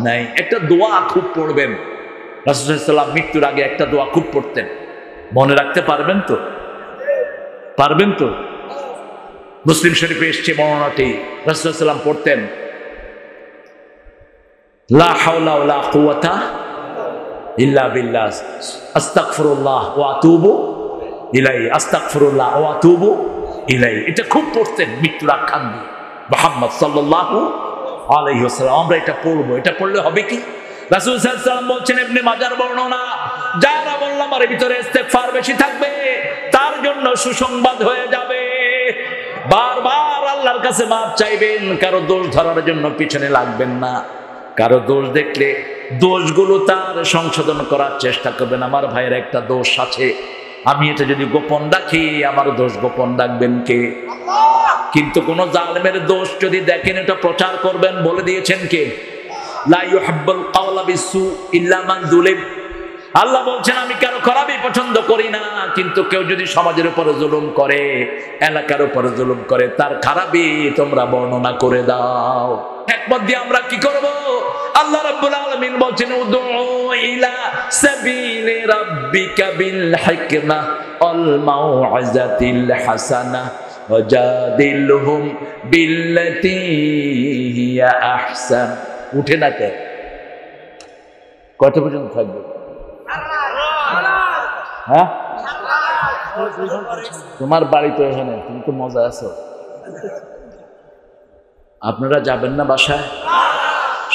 নাই। একটা দোয়া খুব পড়বেন, রাসূল সাল্লাল্লাহু আলাইহি ওয়াসাল্লাম মৃত্যুর আগে একটা দোয়া খুব পড়তেন, মনে রাখতে পারবেন তো? পারবেন তো? মুসলিম শরীফে এসছে বর্ণনাটি, রাসূল সাল্লাল্লাহু আলাইহি ওয়াসাল্লাম পড়তেন লা হাওলা ওয়ালা কুওয়াতা ইল্লা বিল্লাহ, আস্তাগফিরুল্লাহ ওয়া আতুবু ইলাইহি, আস্তাগফিরুল্লাহ ওয়া আতুবু ইলাইহি। এটা খুব পড়তেন মৃত্যুর আখ্যান দিয়ে মুহাম্মদ সাল্লাল্লাহু আলাইহি ওয়াসাল্লাম। আমরা এটা পড়বো। এটা পড়লে হবে কি? রাসূল সাল্লাল্লাহু আলাইহি ওয়াসাল্লাম বলছেন, ইবনে মাজার বর্ণনা, যারা বললাম আর ভিতরে ইস্তেগফার বেশি থাকবে তার জন্য সুসংবাদ হয়ে যাবে। বারবার আল্লাহর কাছে মাফ চাইবেন, কারো দোষ ধরার জন্য পিছনে লাগবেন না। কারো দোষ দেখলে দোষগুলো তার সংশোধন করার চেষ্টা করবেন। আমার ভাইয়ের একটা দোষ আছে, আমি এটা যদি গোপন রাখি, আমার দোষ গোপন রাখবেন কে? কিন্তু কোন জালেমের দোষ যদি দেখেন, এটা প্রচার করবেন, বলে দিয়েছেন কে? লা ইউহিব্বুল কাওলা বিসসু ইল্লা মান যুলিম। আল্লাহ বলছেন, আমি কারো খারাপই পছন্দ করি না, কিন্তু কেউ যদি সমাজের উপরে জুলুম করে, এলাকার উপরে জুলুম করে, তার খারাপই তোমরা বর্ণনা করে দাও। হিকমত দিয়ে আমরা কি করব? আল্লাহ রাব্বুল আলামিন বলছেন, উদউ ইলা সাবিলি রাব্বিকা বিল হিকমা ওয়াল মাউইজাতিল হাসানাহ ওয়াজাদিলহুম বিল্লাতী হিয়া আহসান। উঠে না তে কয়টা পর্যন্ত থাকবে? হ্যাঁ, তোমার বাড়ি তো এখানে, তুমি তো মজা আছো। আপনারা যাবেন না বাসায়?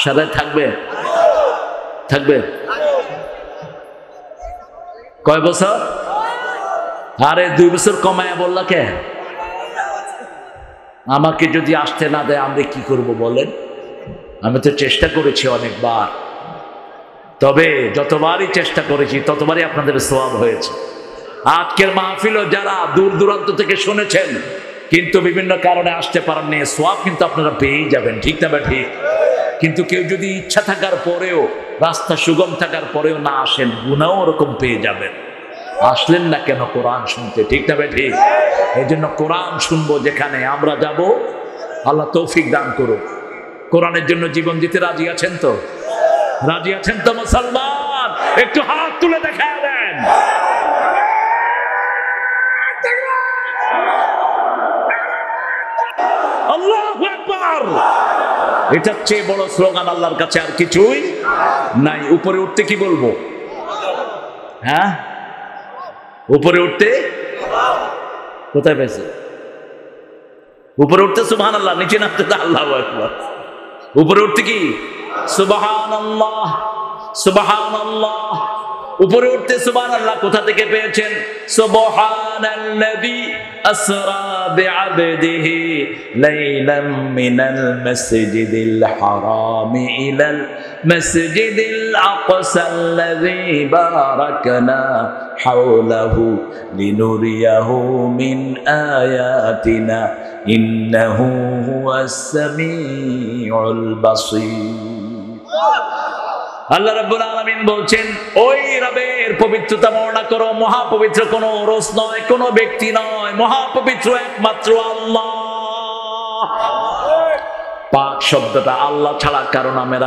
সাদায় থাকবে? থাকবে কয় বছর? আরে 2 বছর কমায় বললা কে? আমাকে যদি আসতে না দেয় আমরা কি করব বলেন? আমি তো চেষ্টা করেছি অনেকবার, তবে যতবারই চেষ্টা করেছি ততবারই আপনাদের সওয়াব হয়েছে। আজকের মাহফিলও যারা দূর দূরান্ত থেকে শুনেছেন কিন্তু বিভিন্ন কারণে আসতে পারেননি, সওয়াব কিন্তু আপনারা পেয়েই যাবেন, ঠিক না ঠিক? কিন্তু কেউ যদি ইচ্ছা থাকার পরেও, রাস্তা সুগম থাকার পরেও না আসেন, গুনাহও ওরকম পেয়ে যাবেন। আসলেন না কেন কোরআন শুনতে, ঠিক না ঠিক? এই জন্য কোরআন শুনবো যেখানে আমরা যাব, আল্লাহ তৌফিক দান করুন। কোরআনের জন্য জীবন দিতে রাজি আছেন তো? রাজি আছেন তো মুসলমান? একটু হাত তুলে দেখায় দেন। আল্লাহু আকবার। এটার চেয়ে বড় স্লোগান আল্লাহর কাছে আর কিছুই নাই। উপরে উঠতে কি বলবো? হ্যাঁ, উপরে উঠতে কোথায় পেয়েছে? উপরে উঠতে সুবহানাল্লাহ, নিচে নামতে আল্লাহু আকবার। উপরে উঠতে কি? সুবহানাল্লাহ, সুবহানাল্লাহ। উপরে উঠতে সুবহানাল্লাহ কোথা থেকে পেয়েছেন? সুবহানাল্লাযী আসরা বিআবদিহি লাইলাম মিনাল মাসজিদিল হারামি ইলাল মাসজিদিল আকসাল্লাযী বারাকনা হাওলাহু লিনুরিয়াহু মিন আয়াতিনা ইন্নাহু হুয়াস সামিউল বাসীর। আল্লাহ রাব্বুল আলামিন বলছেন, ওই রবের পবিত্রতা বর্ণনা করো। মহাপবিত্র কোনো রস নয়, কোনো ব্যক্তি নয়, মহাপবিত্র একমাত্র আল্লাহ। পাক শব্দটা আল্লাহ ছাড়া কারো নামের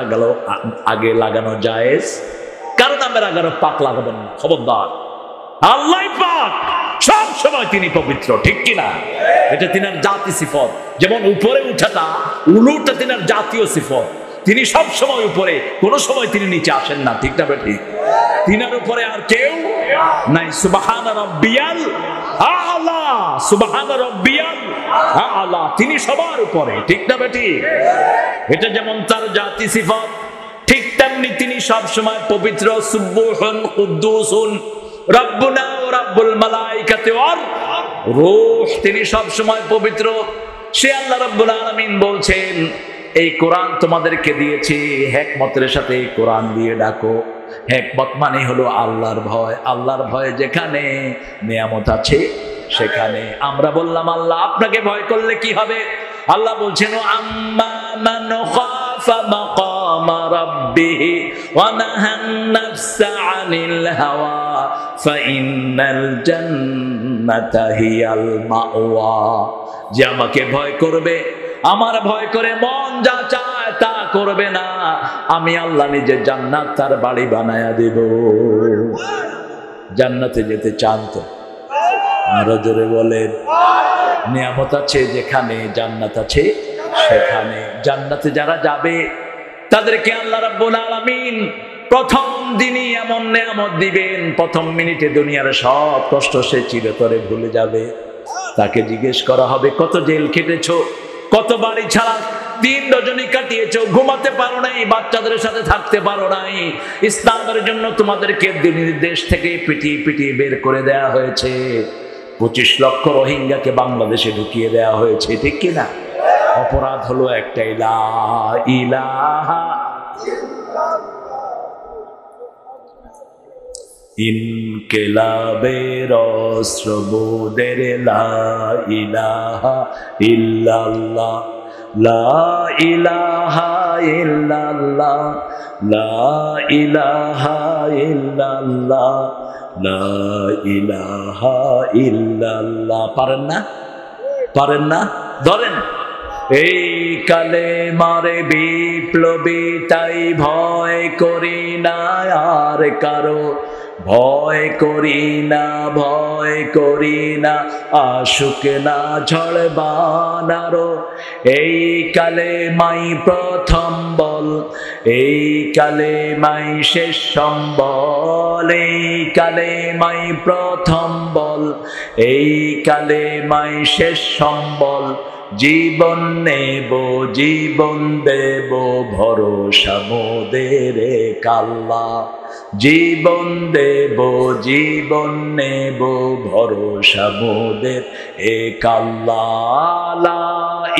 আগে লাগানো জায়েজ, কারো নামের আগে পাক লাগাবেন না, খবরদার। আল্লাহই পাক, সব সময় তিনি পবিত্র, ঠিক কিনা? এটা তিনার জাতি সিফত। যেমন উপরে উঠাটা, উলুটা তিনার জাতীয় সিফত। তিনি সব সময় উপরে, কোন সময় তিনি নিচে আসেন না, ঠিক না ঠিক? তিনার উপরে আর কেউ নাই। সুবহানা রাব্বিয়াল আ'লা, সুবহানা রাব্বিয়াল আ'লা। তিনি সবার উপরে, ঠিক না ঠিক? এটা যেমন তার জাতি সিফত, ঠিক তেমনি তিনি সব সময় পবিত্র। সুবহুন কুদ্দুসুন রাব্বুনা ওয়া রাব্বুল মালাইকাতি ওয়ার রূহ। তিনি সব সময় পবিত্র। সে আল্লাহ রাব্বুল আলামিন বলছেন, এই কোরআন তোমাদেরকে দিয়েছি, হিকমতের সাথে এই কোরআন দিয়ে ডাকো। হিকমত মানে হলো আল্লাহর ভয়। আল্লাহর ভয় যেখানে নিয়ামত আছে সেখানে। আমরা বললাম আল্লাহ আপনাকে ভয় করলে কি হবে? আল্লাহ বলছেন, আম্মা মান খাফা মাকামা রাব্বিহি ওয়া নাহান নাফসা আনিল হাওয়া ফাইন্নাল জান্নাতা হিয়াল মাওয়া। যে আমাকে ভয় করবে, আমার ভয় করে মন যা চায় তা করবে না, আমি আল্লাহ নিজে জান্নাত তার বাড়ি বানায়া দেব। জান্নাতে যেতে চান তো? আরো জোরে বলেন। নিয়ামত আছে যেখানে, জান্নাত আছে সেখানে। জান্নাতে যারা যাবে তাদেরকে আল্লাহ রাব্বুল আলামিন প্রথম দিনই এমন নিয়ামত দিবেন, প্রথম মিনিটে দুনিয়ার সব কষ্ট সে চিরতরে ভুলে যাবে। তাকে জিজ্ঞেস করা হবে, কত জেল খেটেছো, কত বাড়ি ছাড়া দিন রজনী কাটিয়েছো, ঘুমাতে পারো নাই, বাচ্চাদের সাথে থাকতে পারো নাই, ইসলামের জন্য তোমাদেরকে দেশ থেকে পিটিয়ে পিটিয়ে বের করে দেয়া হয়েছে, 25 লক্ষ রোহিঙ্গাকে বাংলাদেশে ঢুকিয়ে দেয়া হয়েছে, ঠিক কিনা? অপরাধ হলো একটাই, লা ইলাহা ইনকিলাবের অস্ত্রবোধের লা ইলাহা ইল্লাল্লাহ, লা ইলাহা ইল্লাল্লাহ, লা ইলাহা ইল্লাল্লাহ, লা ইলাহা ইল্লাল্লাহ। পারেন না? পারেন না? ধরেন। এই কালেমার বিপ্লবী তাই ভয় করি না আর কারো, ভয় করি না, ভয় করি না, আসুক না ঝড় বানারো। এই কালেমাই প্রথম বল, এই কালেমাই শেষ সম্বল, এই কালেমাই প্রথম বল, এই কালেমাই শেষ সম্বল। জীবন নেব, জীবন দেব, ভরসা মোদের আল্লাহ। জীবন দেব, জীবন নেব, ভরসা মোদের আল্লাহ। লা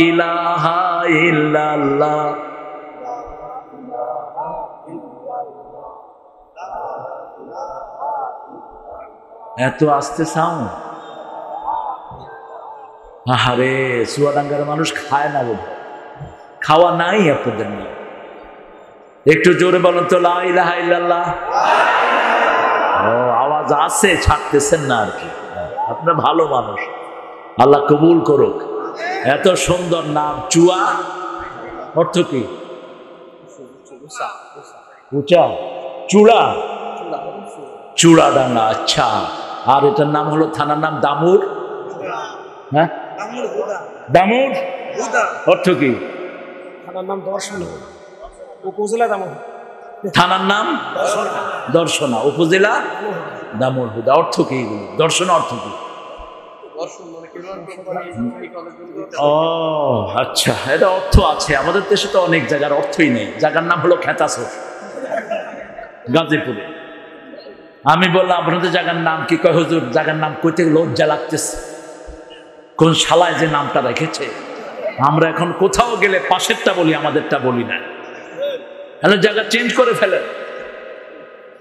ইলাহা ইল্লাল্লাহ। এত আস্তে সাউন্ড? আহারে, চুয়াডাঙ্গার মানুষ খায় না বোধ, খাওয়া নাই আপনাদের নিয়ে। একটু জোরে বলেন তো, লা ইলাহা ইল্লাল্লাহ। ও, আওয়াজ আছে, ছাড়তেছেন না আর কি। আপনারা ভালো মানুষ, আল্লাহ কবুল করুক। এত সুন্দর নাম, চুয়া অর্থ কি? উঁচা, চূড়া, চূড়াডাঙ্গা। আচ্ছা, আর এটার নাম হলো, থানার নাম দামুর। হ্যাঁ, দামুর অর্থ কি? থানার নাম দর্শনা, উপজেলা দামুর। থানার নাম দর্শনা, উপজেলা দামুর হুদা। অর্থ কি এগুলো? দর্শনা অর্থ কি? ও আচ্ছা, এটা অর্থ আছে। আমাদের দেশে তো অনেক জায়গার অর্থই নেই। জায়গার নাম হলো খেতাসর, গাজীপুরে। আমি বললাম আপনাদের জায়গার নাম কি? কয় হুজুর জায়গার নাম কইতে লজ্জা লাগতেছে, কোন শালায় যে নামটা রেখেছে। আমরা এখন কোথাও গেলে পাশেরটা বলি, আমাদেরটা বলি না। তাহলে জায়গা চেঞ্জ করে ফেলেন।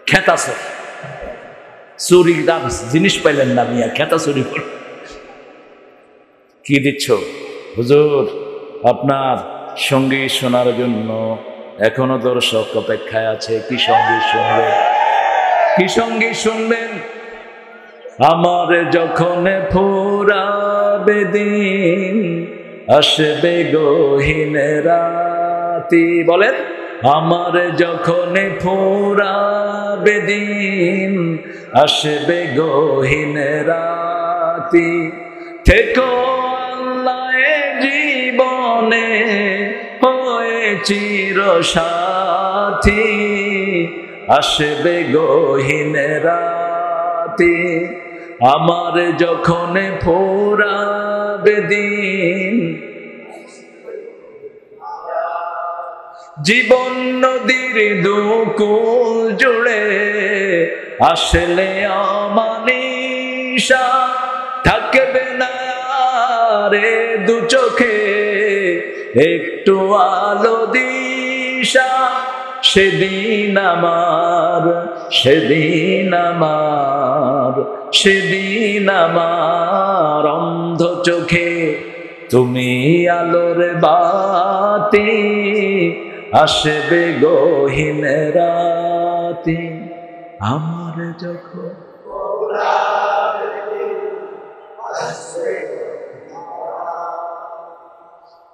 খেতাসর, চুরি জিনিস পাইলেন না মিয়া, খেতা চুরি করে কি দিচ্ছ? হুজুর আপনার সঙ্গীত শোনার জন্য এখনো দর্শক অপেক্ষায় আছে। কি সঙ্গীত শুনবেন? কি সঙ্গীত শুনবেন? আমার যখন ফুরাবে দিন, আসবে গহীন রাতি। বলেন, আমার যখন ফুরাবে দিন, আসবে গহীন রাতি। থেকো আল্লাহ জীবনে হয়ে চির সাথী, আসবে গহীন রাতি। আমার যখন ফুরাবে দিন, জীবন নদীর দুকুল জুড়ে আসলে অমানিসা, থাকবে না রে দু চোখে একটু আলো দিশা। সেদিন আমার, সেদিন আমার, সেদিন আমার অন্ধ চোখে তুমি আলোর বাতি, আসবে গহীন রাতি। আমার যখন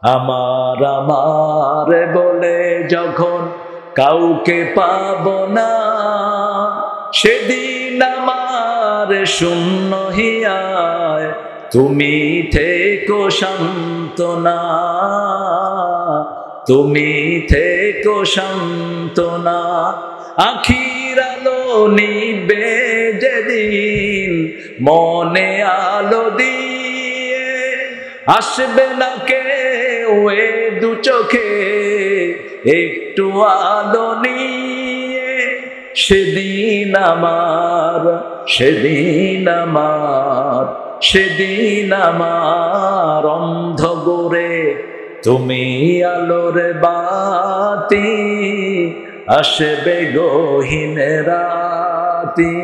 আমার আমার বলে যখন কাউকে পাবো না, সেদিন আমার শূন্য হিয়ায় তুমি থেকো সান্ত্বনা, তুমি থেকো সান্ত্বনা। আখির আলো নিবে যেদিন মনে আলো দিয়ে, আসবে না কেউ এ দু চোখে একটু আলো নিয়ে, সেদিন আমার, সেদিন আমার, সেদিন আমার অন্ধ গোরে তুমি আলোর বাতি, আসবে গহীন রাতি।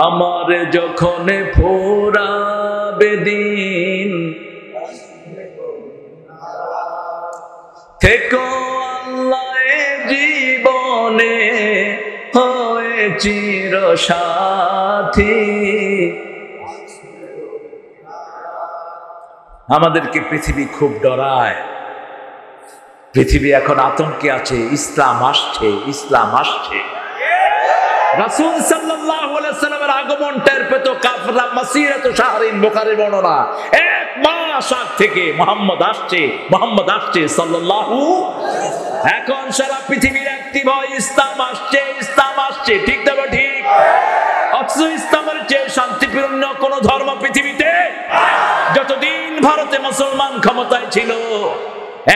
আমার যখন ফুরাবে দিন, থেকো আল্লাহ জীবনে হয়ে চির সাথী। আমাদেরকে পৃথিবী খুব ডরায়, পৃথিবী এখন আতঙ্কে আছে। ইসলাম আসছে, ইসলাম আসছে। রাসূল সাল্লাল্লাহু আলাইহি ওয়াসাল্লামের আগমন টের পেত কাফেররা মাসিরাতু শাহরিন, বুখারীর বর্ণনা। এক মাস আগ থেকে মুহাম্মদ আসছে, মুহাম্মদ আসছে সাল্লাল্লাহু। এখন সারা পৃথিবীর একটি ভয়, ইসলাম আসছে, ইসলাম আসছে। ঠিক তবে ঠিক। অথচ ইসলামের চেয়ে শান্তিপূর্ণ কোন ধর্ম পৃথিবীতে? যতদিন ভারতে মুসলমান ক্ষমতায় ছিল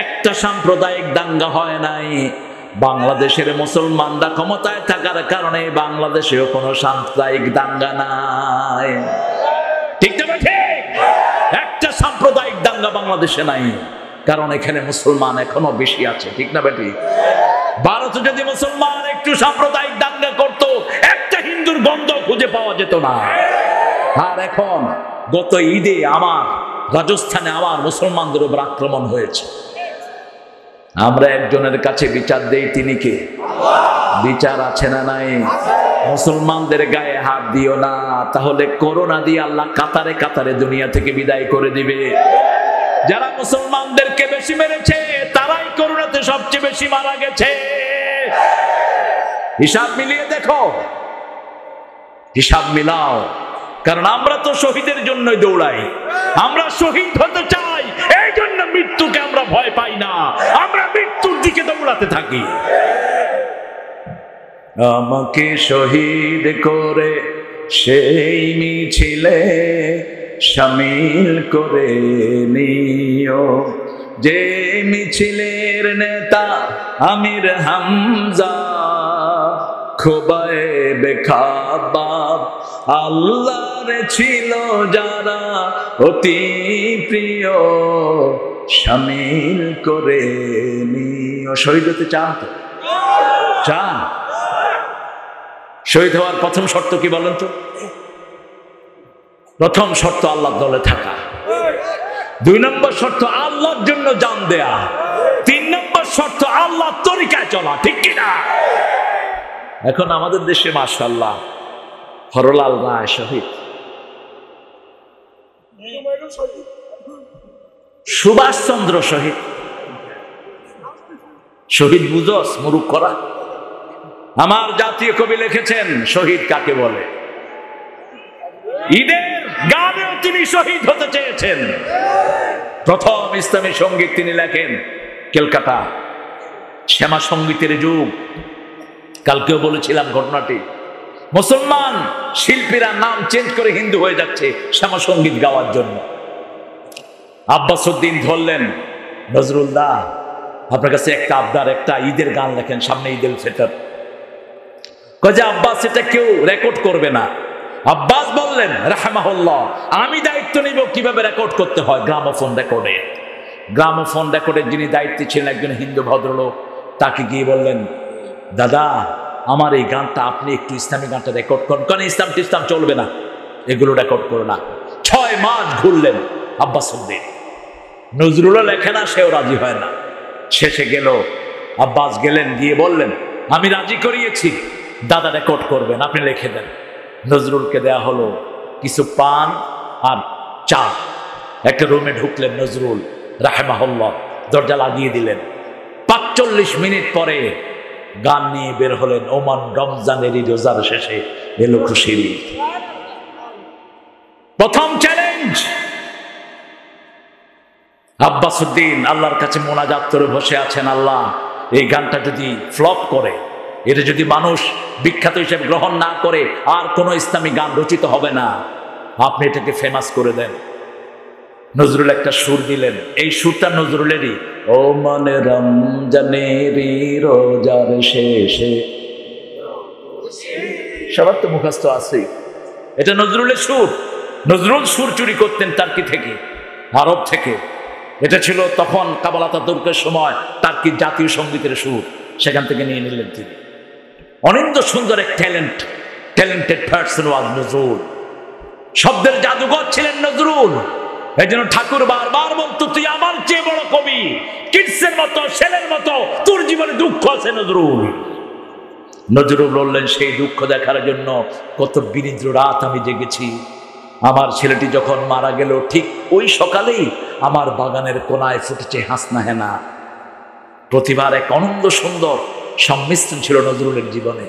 একটা সাম্প্রদায়িক দাঙ্গা হয় নাই। বাংলাদেশের মুসলমানরা ক্ষমতায় থাকার কারণে বাংলাদেশেও কোনো সাম্প্রদায়িক দাঙ্গা নাই। ঠিক তবে ঠিক। একটা সাম্প্রদায়িক দাঙ্গা বাংলাদেশে নাই, কারণ এখানে মুসলমান এখনো বেশি আছে। ঠিক না বেটি? ভারতে যদি মুসলমান একটু সাম্প্রদায়িক দাঙ্গা করত, একটা হিন্দুর গন্ধ খুঁজে পাওয়া যেত না। আর এখন গত ঈদে আমার রাজস্থানে আমার মুসলমানদের উপর আক্রমণ হয়েছে। আমরা একজনের কাছে বিচার দেই, তিনি কে? বিচার আছে না নাই? মুসলমানদের গায়ে হাত দিও না, তাহলে করোনা দিয়ে আল্লাহ কাতারে কাতারে দুনিয়া থেকে বিদায় করে দিবে। যারা মুসলমানদেরকে বেশি মেরেছে তারাই করোনাতে সবচেয়ে বেশি মারা গেছে। হিসাব মিলিয়ে দেখো, হিসাব মিলাও। কারণ আমরা তো শহীদের জন্যই দৌড়াই, আমরা শহীদ হতে চাই, এই জন্য মৃত্যুকে আমরা ভয় পাই না, আমরা মৃত্যুর দিকে দৌড়াতে থাকি। আমাকে শহীদ করে সেই মিছিলে শামিল করে নিও, যে মিছিলের নেতা আমির হামজা, খোবায়েবে খাবাব, আল্লাহর ছিল যারা অতি প্রিয়, শামিল করে নিও। শহীদ হতে চান তো? চান? শহীদ হওয়ার প্রথম শর্ত কি বলেন তো? প্রথম শর্ত আল্লাহর দলে থাকা। 2 নম্বর শর্ত আল্লাহর জন্য জান দেয়া। 3 নম্বর শর্ত আল্লাহর তরিকায় চলা। ঠিক কিনা? এখন আমাদের দেশে মাশাআল্লাহ হরলাল রায় শহীদ, সুভাষচন্দ্র শহীদ। শহীদ বুঝস মুরুখ করা? আমার জাতীয় কবি লিখেছেন শহীদ কাকে বলে। ঈদের গানেও তিনি শহীদ হতে চেয়েছেন। প্রথম ইসলামী সঙ্গীত তিনি লেখেন কলকাতা, শ্যামা সঙ্গীতের যুগ। কালকেও বলেছিলাম ঘটনাটি, মুসলমান শিল্পীরা নাম চেঞ্জ করে হিন্দু হয়ে যাচ্ছে শ্যামা সঙ্গীত গাওয়ার জন্য। আব্বাস উদ্দিন ধরলেন, নজরুল্লাহ আপনার কাছে একটা আবদার, একটা ঈদের গান লেখেন, সামনে ঈদের ফিতর। কয়ে আব্বাস এটা কেউ রেকর্ড করবে না। আব্বাস বললেন রাহমাহুল্লাহ, আমি দায়িত্ব নিব কিভাবে রেকর্ড করতে হয় গ্রামোফোন রেকর্ডে। গ্রামোফোন রেকর্ডের যিনি দায়িত্বে ছিলেন একজন হিন্দু ভদ্রলোক, তাকে গিয়ে বললেন, দাদা আমার এই গানটা আপনি একটু ইসলামী গানটা রেকর্ড করেন। কারণ ইসলাম টিসলাম চলবে না, এগুলো রেকর্ড করো না। 6 মাস ঘুরলেন আব্বাস উদ্দিন, নজরুলও লেখে না, সেও রাজি হয় না। শেষে গেল, আব্বাস গেলেন, গিয়ে বললেন আমি রাজি করিয়েছি, দাদা রেকর্ড করবেন, আপনি লিখে দেন। নজরুলকে দেয়া হলো কিছু পান আর চা। একটা রুমে ঢুকলেন নজরুল রাহমাহুল্লাহ, দরজা লাগিয়ে দিলেন। ৪৫ মিনিট পরে গান নিয়ে বের হলেন, ওমান রমজানেরই রোজার শেষে এলো খুশির ঈদ। প্রথম চ্যালেঞ্জ। আব্বাসউদ্দিন আল্লাহর কাছে মোনাজাত করে বসে আছেন, আল্লাহ এই গানটা যদি ফ্লপ করে, এটা যদি মানুষ বিখ্যাত হিসেবে গ্রহণ না করে, আর কোন ইসলামী গান রচিত হবে না, আপনি এটাকে ফেমাস করে দেন। নজরুল একটা সুর দিলেন, এই সুরটা নজরুলেরই, ও মনে রমজানেরই রোজার শেষে, সবার তো মুখস্থ আছে, এটা নজরুলের সুর। নজরুল সুর চুরি করতেন টার্কি থেকে, আরব থেকে। এটা ছিল তখন কাবালা তাতুর্কের সময় টার্কির জাতীয় সঙ্গীতের সুর, সেখান থেকে নিয়ে নিলেন তিনি। অনিন্দ সুন্দর এক ট্যালেন্টেড পার্সন ওয়াজ নজরুল। শব্দের জাদুঘর ছিলেন নজরুল। এই জন্য ঠাকুর বারবার বলতো, তুই আমার চেয়ে বড় কবি, কিডসের মতো, ছেলের মতো, তোর জীবনে দুঃখ আছে নজরুল। নজরুল বললেন, সেই দুঃখ দেখার জন্য কত বিনিদ্র রাত আমি জেগেছি। আমার ছেলেটি যখন মারা গেল, ঠিক ওই সকালেই আমার বাগানের কোনায় ফুটেছে হাসনা হেনা। প্রতিভার এক অনন্ত সুন্দর সংমিশ্রণ ছিল নজরুলের জীবনে।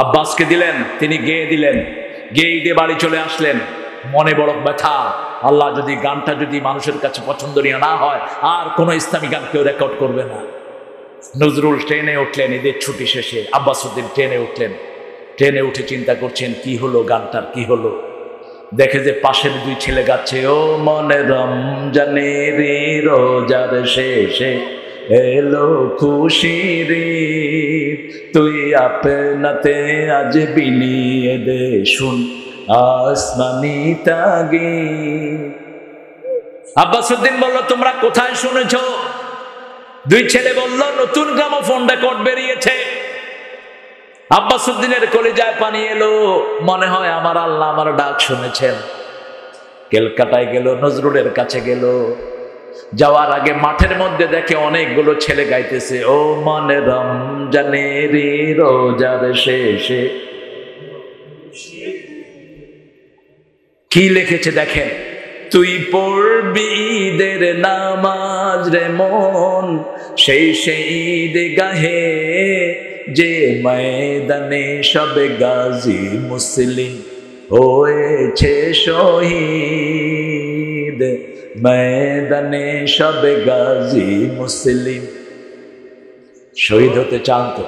আব্বাসকে দিলেন, তিনি গেয়ে দিলেন, গেয়ে দিয়ে বাড়ি চলে আসলেন। মনে বড় ব্যথা, আল্লাহ যদি গানটা যদি মানুষের কাছে পছন্দনীয় না হয়, আর কোনো ইসলামী গান কেউ রেকর্ড করবে না। নজরুল ট্রেনে উঠলেন, ঈদের ছুটি শেষে। আব্বাসউদ্দিন ট্রেনে উঠলেন। ট্রেনে উঠে চিন্তা করছেন, কি হলো গানটার, কি হলো। দেখে যে পাশের দুই ছেলে গাচ্ছে, ও মনে রমজানের রোজার শেষে এলো খুশির ঈদ, তুই আপনাতে আজ বিলিয়ে দে শুন আসমানি তাগীদ। আব্বাসউদ্দিন বলল, তোমরা কোথায় শুনেছ? দুই ছেলে বলল, নতুন গ্রামোফোন রেকর্ড বেরিয়েছে। আব্বাসউদ্দিনের কলিজায় পানি এলো, মনে হয় আমার আল্লাহ আমার ডাক শুনেছেন। কেলকাটায় গেল, নজরুলের কাছে গেল। যাওয়ার আগে মাঠের মধ্যে দেখে অনেকগুলো ছেলে গাইতেছে, ও মনে রমজানের রোজার শেষে। কি লিখেছে দেখেন, তুই পড়বি ঈদের নামাজ রে মন, সেই ঈদ গাহে যে ময়দানে সবে গাজী মুসলিম হয়েছে শহীদ, ময়দানে সবে গাজী মুসলিম। শহীদ হতে চান তো,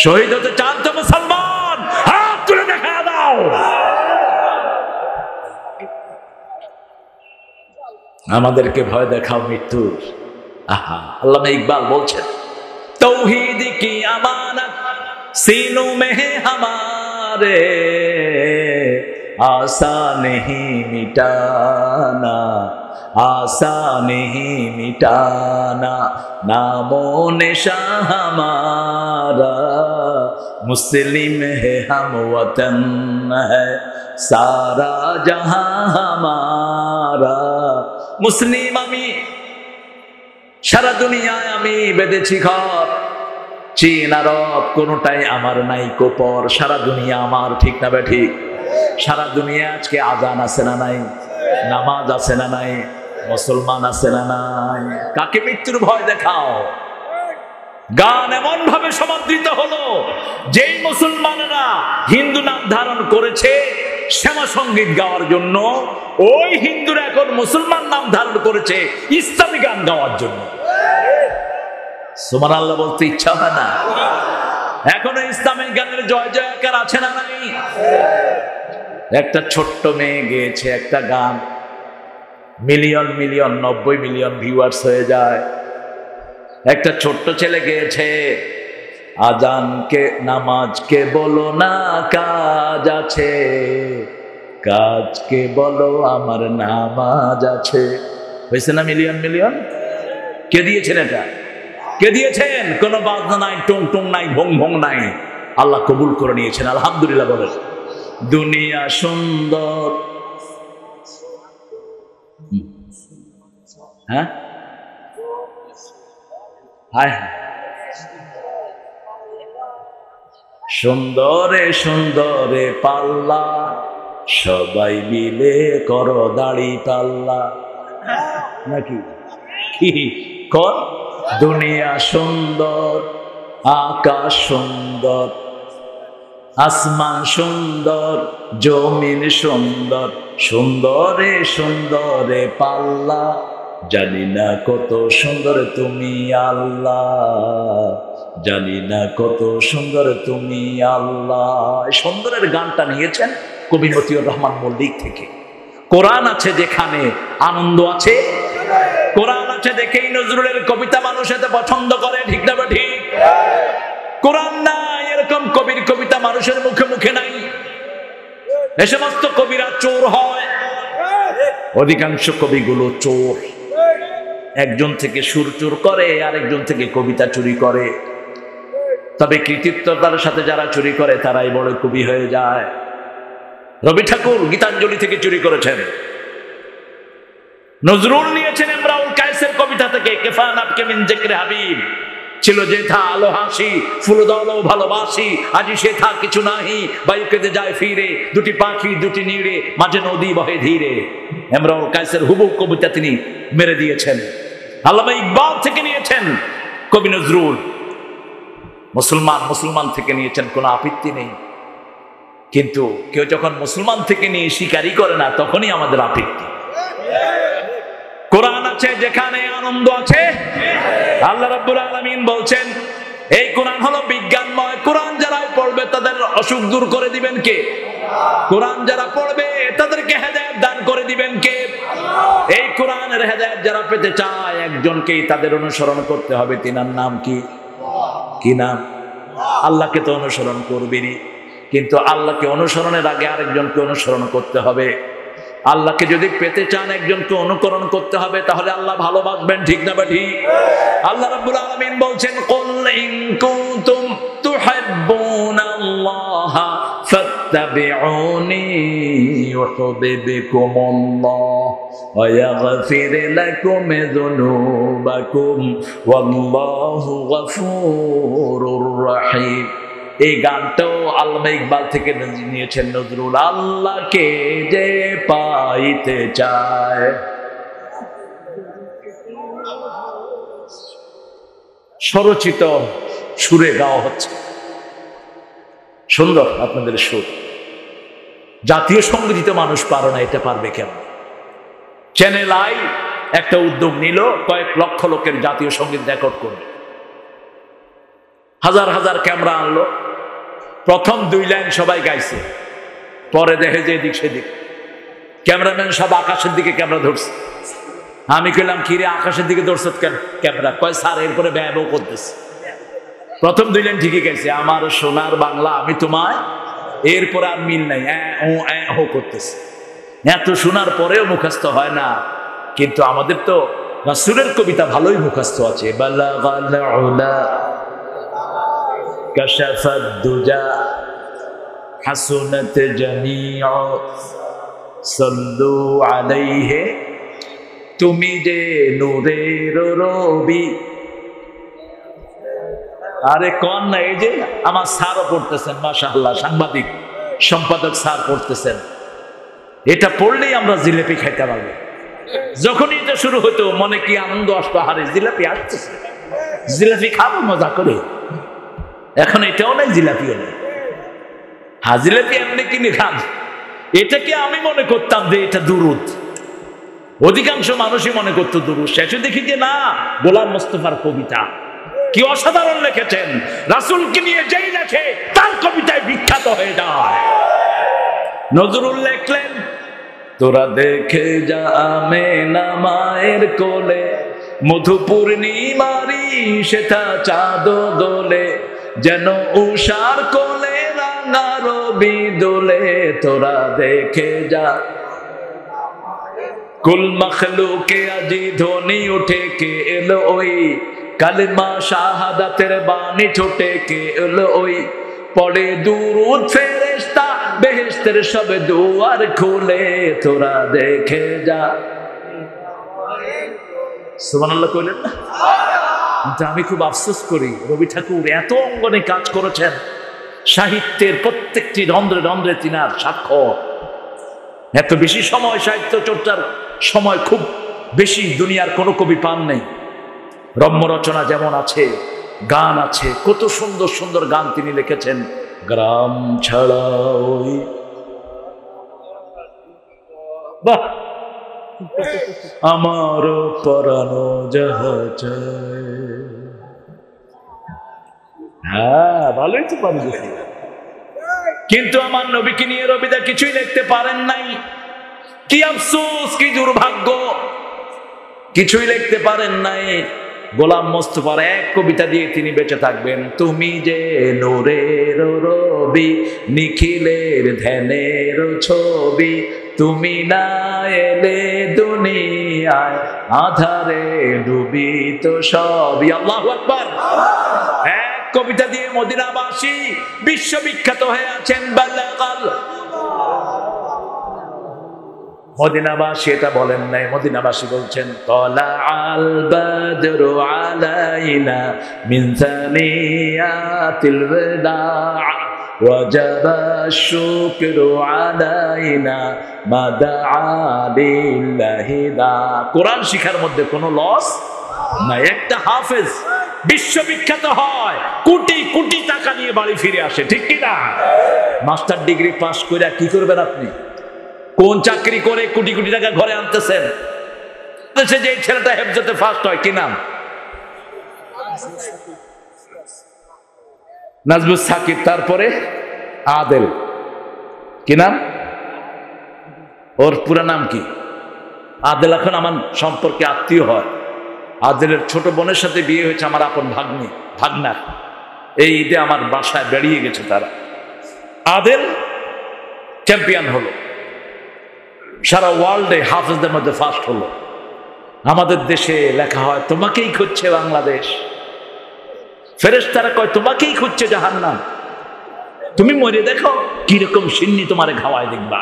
শহীদ হতে চান তো মুসলমান, হাত তুলে দেখা দাও। আমাদেরকে ভয় দেখাও মৃত্যুর। আহা, আল্লামা ইকবাল বলছেন, तौहीद की अमानत सीनों में है हमारे, आसा नहीं मिटाना, आसा नहीं मिटाना, नामो निशान हमारा, मुस्लिम है हम वतन है सारा जहां हमारा। मुस्लिम আমি সারা দুনিয়ায় আমি বেঁধেছি ঘর, চীন আরব কোনোটাই আমার নাই কোপর, সারা দুনিয়া আমার, ঠিক না বে ঠিক? সারা দুনিয়া আজকে আজান আছে না নাই, নামাজ আছে না নাই, মুসলমান আছে না নাই? কাকে মৃত্যুর ভয় দেখাও? গান এমন ভাবে সমাদৃত হলো, যেই মুসলমানেরা হিন্দু নাম ধারণ করেছে শ্যামা সঙ্গীত গাওয়ার জন্য, ওই হিন্দুরা এখন মুসলমান নাম ধারণ করেছে ইসলামী গান গাওয়ার জন্য। সুবহানাল্লাহ বলতে ইচ্ছা হয় না? এখনো ইসলামী গানের জয় জয়কার আছে না নাই? একটা ছোট্ট মেয়ে গেয়েছে একটা গান, মিলিয়ন মিলিয়ন 90 মিলিয়ন ভিউয়ার্স হয়ে যায়। একটা ছোট্ট ছেলে গেয়েছে, আজানকে নামাজকে বলো না কাজ আছে, কাজকে বলো আমার নামাজ আছে। হয়েছে না মিলিয়ন মিলিয়ন? কে দিয়েছেন এটা? কে দিয়েছেন? কোনো বাজনা নাই, টং টং নাই, ভং ভং নাই, আল্লাহ কবুল করে নিয়েছেন, আলহামদুলিল্লাহ বলেন। দুনিয়া সুন্দর, হ্যাঁ হায় হায়, সুন্দরে সুন্দরে পাল্লা, সবাই মিলে করো দাড়ি পাল্লা, নাকি কি কোন? দুনিয়া সুন্দর, আকাশ সুন্দর, আসমান সুন্দর, জমিন সুন্দর, সুন্দরে সুন্দরে পাল্লা, জানি না কত সুন্দর তুমি আল্লাহ, জানি না কত সুন্দর তুমি আল্লাহ। এই সুন্দরের গানটা নিয়েছেন কবি মতিউর রহমান মল্লিক থেকে। কোরআন আছে যেখানে আনন্দ আছে, কোরআন আছে দেখেই নজরুলের কবিতা মানুষ এত পছন্দ করে, ঠিক না ঠিক? কোরআন নাই এরকম কবির কবিতা মানুষের মুখে মুখে নাই। এ সমস্ত কবিরা চোর হয়, অধিকাংশ কবিগুলো চোর। একজন থেকে সুর চুর করে, আরেকজন থেকে কবিতা চুরি করে। তবে কৃতিত্বতার সাথে যারা চুরি করে তারাই বড় কবি হয়ে যায়। রবি ঠাকুর গীতাঞ্জলি থেকে চুরি করেছেন, নজরুল নিয়েছেন ইমরাউল কায়েসের কবিতা থেকে, কেফান আপকে মিন জিক্রে হাবিব, ছিল যেথা আলো হাসি, ফুল দাও ভালোবাসি, আজি সেথা কিছু নাহি, বায়ু কেঁদে যায় ফিরে, দুটি পাখি দুটি নীড়ে, মাঝে নদী বহে ধীরে। ইমরাউল কায়েসের হুবহু কবিতা তিনি মেরে দিয়েছেন। আল্লামা ইকবাল থেকে নিয়েছেন কবি নজরুল, মুসলমান থেকে নিয়েছেন, কোনো আপত্তি নেই। কিন্তু কেউ যখন মুসলমান থেকে নিয়ে স্বীকারই করে না, তখনই আমাদের আপত্তি। কোরআন আছে যেখানে আনন্দ আছে। আল্লাহ রাব্বুল আলামিন বলছেন এই কোরআন হলো বিজ্ঞানময়। কোরআন যারা পড়বে তাদের অসুখ দূর করে দিবেন কে? কোরআন যারা পড়বে তাদেরকে হেদায়েত দান করে দিবেন কে? এই কোরআনের হেদায়েত যারা পেতে চায় একজনকেই তাদের অনুসরণ করতে হবে। তিনার নাম কি? কি নাম? আল্লাহকে তো অনুসরণ করবেনই, কিন্তু আল্লাহকে অনুসরণের আগে আরেকজনকে অনুসরণ করতে হবে। আল্লাহকে যদি পেতে চান একজনকে অনুকরণ করতে হবে, তাহলে আল্লাহ ভালোবাসবেন, ঠিক না ঠিক? আল্লাহ রাব্বুল আলামিন বলছেন কুল ইন কুনতুম তুহিব্বুনাল্লাহ ফাত্তাবিউনি ইউহিব্বুকুমুল্লাহ ওয়া ইয়াগফির লাকুম যুনুবাকুম ওয়াল্লাহু গফুরুর রহিম। এই গানটাও আল্লামা ইকবাল থেকে নিয়েছেন নজরুল। আল্লাহকে যে পাইতে চায়, স্বরচিত সুরে গাওয়া হচ্ছে, সুন্দর আপনাদের সুর। জাতীয় সঙ্গীত মানুষ পারে না, এটা পারবে কেন? চ্যানেল আই একটা উদ্যোগ নিল, কয়েক লক্ষ লোকের জাতীয় সঙ্গীত রেকর্ড করবে, হাজার হাজার ক্যামেরা আনলো, প্রথম 2 লাইন সবাই গাইছে, পরে দেখে যে এদিক সেদিক, ক্যামেরাম্যান সব আকাশের দিকে ক্যামেরা ধরছে। আমি কইলাম কি রে, আকাশের দিকে ধরছ কেন ক্যামেরা? কয় স্যার এরপরে ব্যবহার করতেছে। প্রথম 2 লাইন ঠিকই গাইছে, আমার সোনার বাংলা আমি তোমায়, এরপরে আর মিল নাই, ও করতেছে। এত শোনার পরেও মুখস্থ হয় না। কিন্তু আমাদের তো রাসূলের কবিতা ভালোই মুখস্থ আছে। বালাগাল উলা কাশাফাদ দুজা হাসুনাত জামিউ সাল্লু আলাইহি, তুমি যে নূরের রবি। আরে কোন না, এই যে আমার স্যারও পড়তেছেন, মাশাআল্লাহ, সাংবাদিক সম্পাদক স্যার পড়তেছেন। এটা পড়লেই আমরা জিলাপি খাইতে পারবো। যখনই এটা শুরু হতো মনে কি আনন্দ আসতো, হারে জিলাপি আসতেছে, জিলাপি খাবো মজা করে। এখন এটাও নাই, জিলাপিও নেই। হ্যাঁ, জিলাপি এমনি কিনে খান। এটাকে আমি মনে করতাম যে এটা দুরুদ, অধিকাংশ মানুষই মনে করতো দুরুদ। শেষে দেখি যে না, গোলাম মোস্তফার কবিতা কি অসাধারণ লিখেছেন। রাসূলকে নিয়ে যেই লেখে তার কবিতায় বিখ্যাত হয়ে যায়। নজরুল লেখলেন, তোরা দেখে যা আমেনা মায়ের কোলে, মধু পূর্ণিমারি সেটা চাঁদ দোলে, যেন উষার কোলে রাঙা রবি দোলে। তোরা দেখে যা কুল মখলুকে আজি ধ্বনি উঠে, কে এলো ওই কালিমা শাহাদাতের বাণী ছোটে, কে এলো ওই পড়ে দুরুদ ফেরেশতা, বেহেশতের সব দুয়ার খুলে। তোরা দেখে যা। সুবহানাল্লাহ কইলেন না? কিন্তু আমি খুব আফসোস করি, রবি ঠাকুর এত অঙ্গনে কাজ করেছেন, সাহিত্যের প্রত্যেকটি রন্ধ্রে রন্ধ্রে তিনার স্বাক্ষর। এত বেশি সময় সাহিত্য চর্চার সময় খুব বেশি দুনিয়ার কোনো কবি পান নেই। রম্য রচনা যেমন আছে, গান আছে, কত সুন্দর সুন্দর গান তিনি লিখেছেন। গ্রাম ছাড়া ওই বাহ আমার পরানো যাহা চায়। হ্যাঁ, ভালোই তো পারি, কিন্তু আমার নবীকে নিয়ে রবিদা কিছুই লিখতে পারেন নাই। কি আফসোস, কি দুর্ভাগ্য, কিছুই লিখতে পারেন নাই। গোলাম মোস্তফার এক কবিতা দিয়ে তিনি বেঁচে থাকবেন। তুমি যে নূরের রবি, নিখিলের ধ্যানের ছবি, তুমি না এলে দুনিয়ায় আধারে ডুবি তো সবই। আল্লাহু আকবার। এক কবিতা দিয়ে মদিনাবাসী বিশ্ববিখ্যাত হয়ে আছেন। বাল্লাগাল মদিনাবাসী এটা বলেন নাই, মদিনাবাসী বলছেন তলা আল বদরু আলাইনা মিন সানিয়াতিল ওয়াদা ওয়াজাবা শুকরু আলাইনা মা দাআ লিল্লাহি দা। কোরআন শিখার মধ্যে কোনো লস নাই। একটা হাফেজ বিশ্ববিখ্যাত হয়, কোটি কোটি টাকা নিয়ে বাড়ি ফিরে আসে, ঠিক কিনা? মাস্টার ডিগ্রি পাস করে কি করবেন আপনি? কোন চাকরি করে কোটি কোটি টাকা ঘরে আনতেছেন? যে ছেলেটা হেফজতে ফার্স্ট হয়, কি নাম? নাজমুস সাকিব, তারপরে আদেল, কি নাম ওর? পুরা নাম কি? আদেল এখন আমার সম্পর্কে আত্মীয় হয়। আদেলের ছোট বোনের সাথে বিয়ে হয়েছে আমার আপন ভাগনার। এই ঈদে আমার বাসায় বেরিয়ে গেছে তারা। আদেল চ্যাম্পিয়ন হলো, সারা ওয়ার্ল্ডে হাফেজদের মধ্যে ফার্স্ট হলো। আমাদের দেশে লেখা হয় তোমাকেই খুঁজছে বাংলাদেশ, ফেরেশতারা কয় তোমাকেই খুঁজছে জাহান্নাম। তুমি মরে দেখো কিরকম সিন্নি তোমারে খাওয়ায় দেখবা।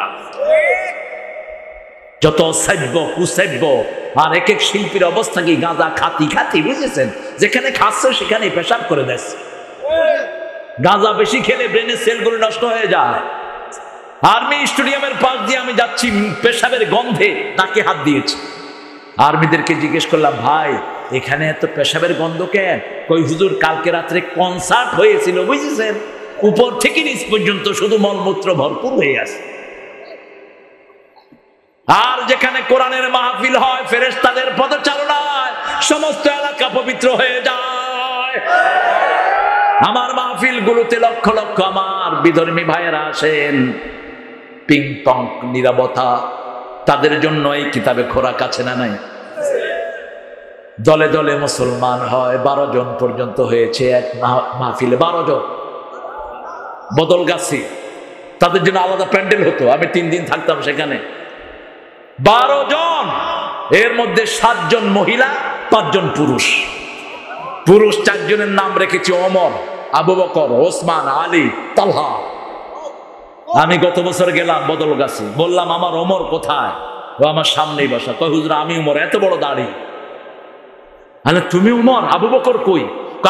যত সাব্য কুসাব্য, আর এক এক শিল্পীর অবস্থা কি গাঁজা খাতি খাতি, বুঝেছেন? যেখানে খাচ্ছে সেখানে পেশাব করে দিচ্ছে। গাঁজা বেশি খেলে ব্রেনের সেলগুলো নষ্ট হয়ে যায়। আর্মি স্টেডিয়ামের পাশ দিয়ে আমি যাচ্ছি, পেশাবের গন্ধে নাকে হাত দিয়েছি। আর্মিদেরকে জিজ্ঞেস করলাম, ভাই এখানে এত পেশাবের গন্ধ কেন? কই হুজুর কালকে রাত্রে কনসার্ট হয়েছিল, বুঝেছেন? উপর থেকে নিচ পর্যন্ত শুধু মলমূত্র ভরপুর হয়ে আছে। আর যেখানে কোরআনের মাহফিল হয়, ফেরেশতাদের পদচারণায় সমস্ত এলাকা পবিত্র হয়ে যায়। আমার মাহফিল গুলোতে লক্ষ লক্ষ আমার বিধর্মী ভাইয়েরা আসেন। পিং পং নীরবতা, তাদের জন্য এই কিতাবে খোরাক আছে না নাই? দলে দলে মুসলমান হয়, 12 জন পর্যন্ত হয়েছে এক মাহফিলে। 12 জন বদলগাছি, তাদের জন্য আলাদা প্যান্ডেল হতো। আমি 3 দিন থাকতাম সেখানে। 12 জন, এর মধ্যে 7 জন মহিলা, 5 জন পুরুষ। পুরুষ 4 জনের নাম রেখেছি ওমর, আবু বকর, ওসমান, আলী, তালহা। আমি গত বছর গেলাম বদলগাছি, বললাম আমার ওমর কোথায়? ও আমার সামনেই বসা। কয় হুজুর আমি ওমর, এত বড় দাড়ি। আরে তুমি ওমর? আবু বকর কই?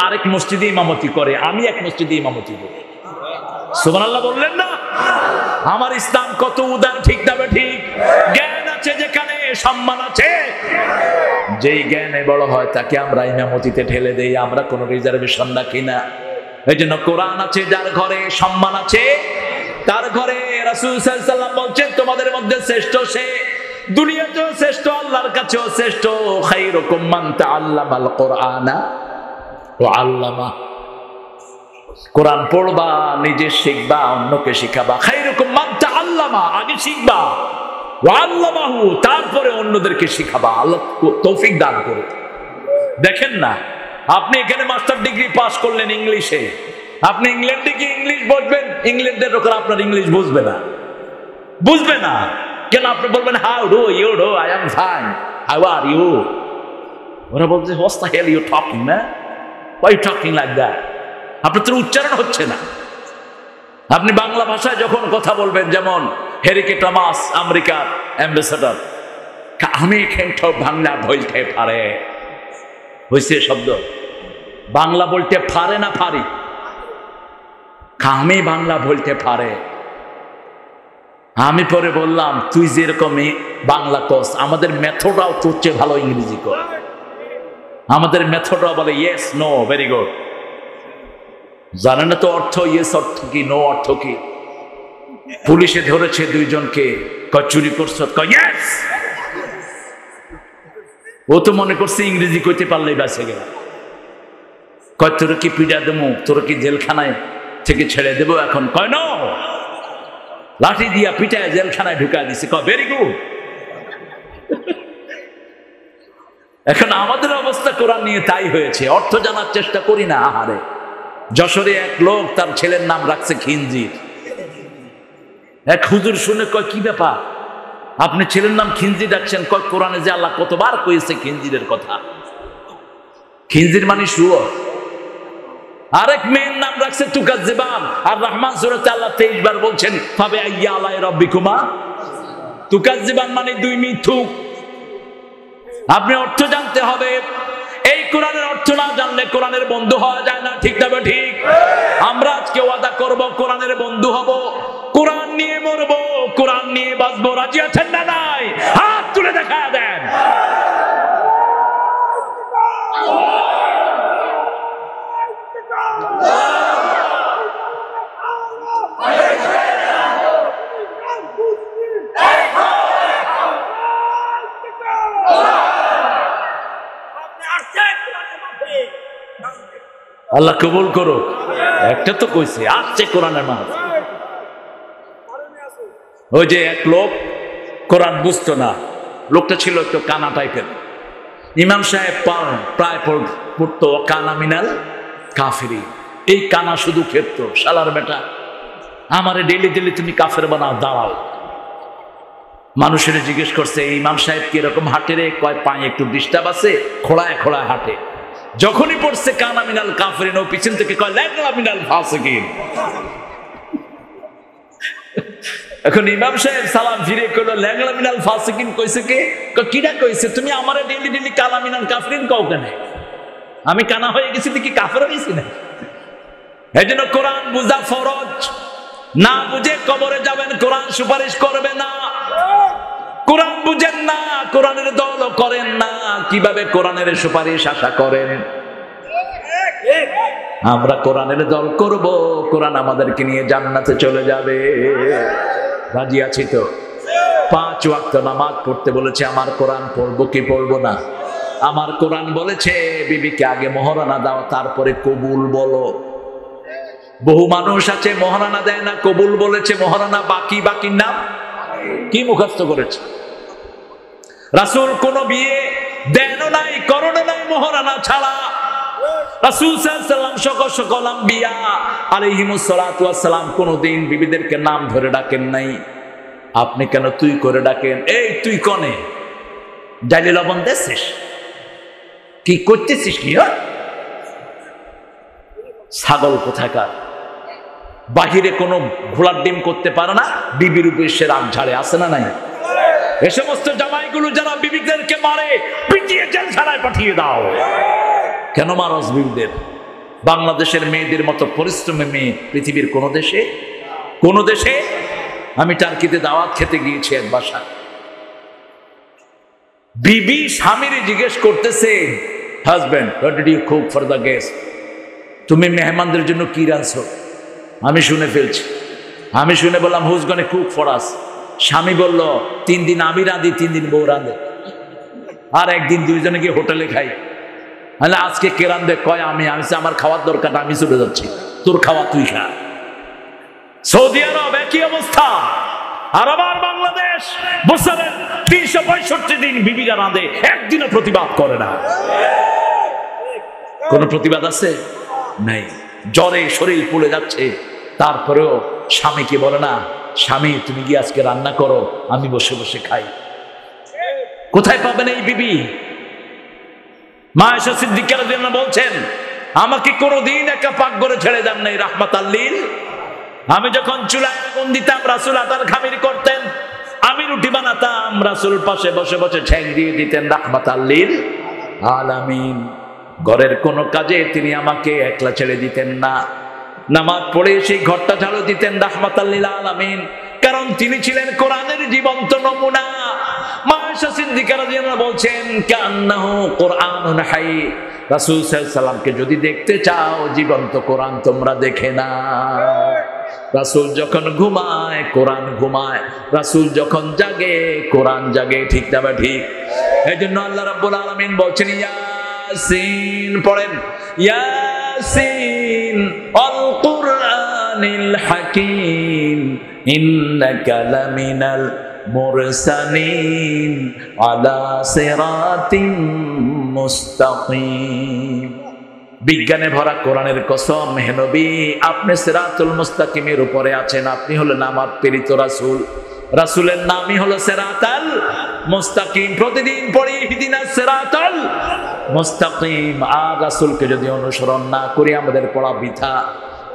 আরেক মসজিদে ইমামতি করে, আমি এক মসজিদে ইমামতি করি। সুবহানাল্লাহ বললেন না? আমার ইসলাম কত উদার, ঠিক না ঠিক? জ্ঞান আছে যেখানে সম্মান আছে। যেই জ্ঞানে বড় হয় তাকে আমরা ইমামতিতে ঠেলে দেই, আমরা কোনো রিজার্ভেশন রাখি না। এই জন্য কোরআন আছে যার ঘরে, সম্মান আছে তার ঘরে। রাসূল সাল্লাল্লাহু আলাইহি ওয়াসাল্লাম বলছেন তোমাদের মধ্যে শ্রেষ্ঠ সে, দুনিয়াতেও শ্রেষ্ঠ, আল্লাহর কাছেও শ্রেষ্ঠ। খায়রুকুম মান তাআল্লামাল কুরআনা ওয়া আল্লামা। কোরআন পড়বা, নিজে শিখবা, অন্যকে শিখাবা। খায়রুকুম মান তাআল্লামা, আগে শিখবা, ওয়া আল্লামাহু, তারপরে অন্যদেরকে শিখাবা। আল্লাহ তৌফিক দান করুন। দেখেন না, আপনি এখানে মাস্টার ডিগ্রি পাস করলেন ইংলিশে, আপনি ইংল্যান্ডে গিয়ে ইংলিশ বুঝবেন, ইংল্যান্ডের লোকেরা আপনার ইংলিশ বুঝবে না। বুঝবে না কেন? আপনি বলবেন how do you do, I am fine, how are you. ওরা বলছে what's the hell you talking man, why you talking like that. আপনার তো উচ্চারণ হচ্ছে না। আপনি বাংলা ভাষায় যখন কথা বলবেন, যেমন হেরিকে টমাস আমেরিকার অ্যাম্বাসেডর, আমি কিন্তু বাংলা বলতে পারে, হয়েছে শব্দ। বাংলা বলতে পারে না পারি? আমি বাংলা বলতে পারে। আমি পরে বললাম তুই যেরকম বাংলা কস, আমাদের মেথডটাও তোর চেয়ে ভালো ইংরেজি কর। আমাদের মেথডরা বলে ইয়েস নো, ভেরি গুড। জানে না তো অর্থ, ইয়েস অর্থ কি, নো অর্থ কি। পুলিশে ধরেছে দুইজনকে, কয় চুরি করছো, কয় ইয়েস। ও তো মনে করছে ইংরেজি কইতে পারলেই বাঁচে গেল। কয় তোর কি পিড়া দেবো, তোর কি জেলখানায় থেকে ছেড়ে দেবো এখন, কয় নো, লাঠি দিয়া পিটায় জেলখানায় ঢুকা দিছে, কয় ভেরি গুড। এখন আমাদের অবস্থা কোরআন নিয়ে তাই হয়েছে, অর্থ জানার চেষ্টা করি না। আহারে, যশোরে এক লোক তার ছেলের নাম রাখছে খিনজির। এক হুজুর শুনে কয় কি ব্যাপার, আপনি ছেলের নাম খিনজি ডাকছেন? কয় কোরআনে যে আল্লাহ কতবার কয়েছে খিনজিরের কথা। খিনজির মানে শুয়োর। আরেক মেয়ের নাম রাখছে তুকাজ্জিবান। আর রহমান সূরাতে আল্লাহ 23 বার বলছেন ফাবে আইয়া আলাই রাব্বিকুমা তুকাজ্জিবান, মানে দুই মিথ্যুক। আপনি অর্থ জানতে হবে। এই কোরআনের অর্থ না জানলে কোরআনের বন্ধু হওয়া যায় না, ঠিক না ঠিক? আমরা আজকে ওয়াদা করব কোরআনের বন্ধু হব, কোরআন নিয়ে মরবো, কোরআন নিয়ে বাঁচবো। রাজি আছেন না নাই? হাত তুলে দেখা দেন। আল্লাহ কবুল করো। একটা তো কইছে আসছে কোরআনের মাঝে। ওই যে এক লোক কোরআন বুঝতো না, লোকটা ছিল একটু কানা টাইপের। ইমাম সাহেব প্রায় পড়তো কানা মিনাল কাফিরি। এই কানা শুধু খেপতো, শালার বেটা আমারে ডেলি ডেলি তুমি কাফের বানাও, দাঁড়াও। মানুষের জিজ্ঞেস করছে ইমাম সাহেব কি এরকম হাঁটে রে? কয় পায়ে একটু ডিস্টার্ব আছে, খোড়ায় খোড়ায় হাঁটে। যখনই পড়ছে কানা মিনাল কাফিরিন, ও পিছন থেকে কয় ল্যাংড়া মিনাল ফাসিকিন। এখন ইমাম সাহেব সালাম ফিরে কইলো ল্যাংড়া মিনাল ফাসিকিন কইছে কে? কিরা কইছে? তুমি আমারে ডেলি ডেলি কানা মিনাল কাফিরিন কও কেন? আমি কানা হয়ে গেছি দেখি কাফের হয়েছি না? এই জন্য কোরআন বুঝা ফরজ। না বুঝে কবরে যাবেন, কোরআন সুপারিশ করবে না। কোরআন বুঝেন না, কোরআনের দল করেন না, কিভাবে কোরআনের সুপারিশ আশা করেন? আমরা কোরআনের দল করব, কোরআন আমাদেরকে নিয়ে জান্নাতে চলে যাবে। রাজি আছি তো? 5 ওয়াক্ত নামাজ পড়তে বলেছে, আমার কোরআন পড়বো কি পড়বো না? আমার কোরআন বলেছে বিবিকে আগে মহারানা দাও, তারপরে কবুল বলো। বহু মানুষ আছে মহারানা দেয় না, কবুল বলেছে, মহারানা বাকি, বাকির নাম কি মুখস্থ করেছে। রাসূল কোন বিয়ে দেন নাই, করোনা নাই মহারানা ছাড়া। রাসূল সাল্লাল্লাহু আলাইহি ওয়াসাল্লাম সকল আম্বিয়া আলাইহিমুস সালাতু ওয়াস সালাম কোনদিন বিবিদেরকে নাম ধরে ডাকেন নাই। আপনি কেন তুই করে ডাকেন? এই তুই কনে ডালি লবণ দেছিস, কি করতেছিস? কি ছাগল কোথাকার, বাহিরে কোনো ঘোড়ার ডিম করতে পারে না, বিবির উপর সে রাগ ঝাড়ে, আছে না নাই? এ সমস্ত জামাইগুলো যারা বিবিদেরকে মারে, পিটিয়ে জেলখানায় পাঠিয়ে দাও। কেন মারস বিবিদের? বাংলাদেশের মেয়েদের মতো পরিশ্রমী মেয়ে পৃথিবীর কোন দেশে আমি টার্কিতে দাওয়াত খেতে গিয়েছি এক বাসায়। বিবি স্বামীর জিজ্ঞেস করতেছে, husband what did you cook for the guest? তুমি মেহমানদের জন্য কি রাঁধছো? আমি শুনে ফেলছি। আমি শুনে বললাম হুজ গনে কুক ফর আস? স্বামী বলল 3 দিন আমি রাঁধি, 3 দিন বউ রাঁধে, আর একদিন দুইজনে গিয়ে হোটেলে খাই। আজকে কে রাঁধবে? কয় আমি। আমার খাওয়ার দরকার, আমি চলে যাচ্ছি, তোর খাওয়া তুই খা। সৌদি আরব একই অবস্থা। আর আবার বাংলাদেশ বছরের 365 দিন বিবিরা রাঁধে, একদিনও প্রতিবাদ করে না। কোন প্রতিবাদ আছে? নাই। জ্বরে শরীর পুড়ে যাচ্ছে, তারপরেও স্বামীকে বলে না, স্বামী তুমি কি আজকে রান্না করো, আমি বসে বসে খাই। কোথায় পাবেন এই বিবি? মা আয়েশা সিদ্দিকা রাদিয়াল্লাহু আনহা বলছেন, আমাকে কোনোদিন একা পাকঘরে ছেড়ে দেন নাই, রাহমাতাল লিল। আমি যখন চুলায় আগুন দিতাম, রাসূল আটার খামির করতেন, আমি রুটি বানাতাম, রাসূল পাশে বসে বসে ঠ্যাং দিয়ে দিতেন, রাহমাতাল লিল আলামিন। ঘরের কোনো কাজে তিনি আমাকে একলা ছেড়ে দিতেন না। নামাজ পড়ে সেই ঘরটা ঝাড়ু দিতেন, রাহমাতাল লিল আলামিন, কারণ তিনি ছিলেন কোরআনের জীবন্ত নমুনা। মা আয়েশা সিদ্দিকা রাদিয়াল্লাহু আনহা বলছেন কান্নাহু কুরআনুন হাই, রাসূল সাল্লাল্লাহু আলাইহি সাল্লামকে যদি দেখতে চাও জীবন্ত কোরআন তোমরা দেখে না। রাসূল যখন ঘুমায় কোরআন ঘুমায়, রাসূল যখন জাগে কোরআন জাগে, ঠিক না বা ঠিক? এইজন্য আল্লাহ রাব্বুল আলামিন বলছেন ইয়াসিন, পড়েন ইয়াসিন আল কুরআনিল হাকীম ইন্নাকা লামিনাল মুরসালিন আলা সিরাতিম মুস্তাকিম। বিজ্ঞানে ভরা কোরআনের কসম, হে নবী আপনি সিরাতুল মুস্তাকিমের উপরে আছেন। আপনি হলেন আমার প্রেরিত রাসূল, রাসূলের নামই হলো সিরাতাল মুস্তাকিম। প্রতিদিন পড়ি ইহদিনাস সিরাতাল মুস্তাকিম। আর রাসূলকে যদি অনুসরণ না করি আমাদের পড়া বৃথা।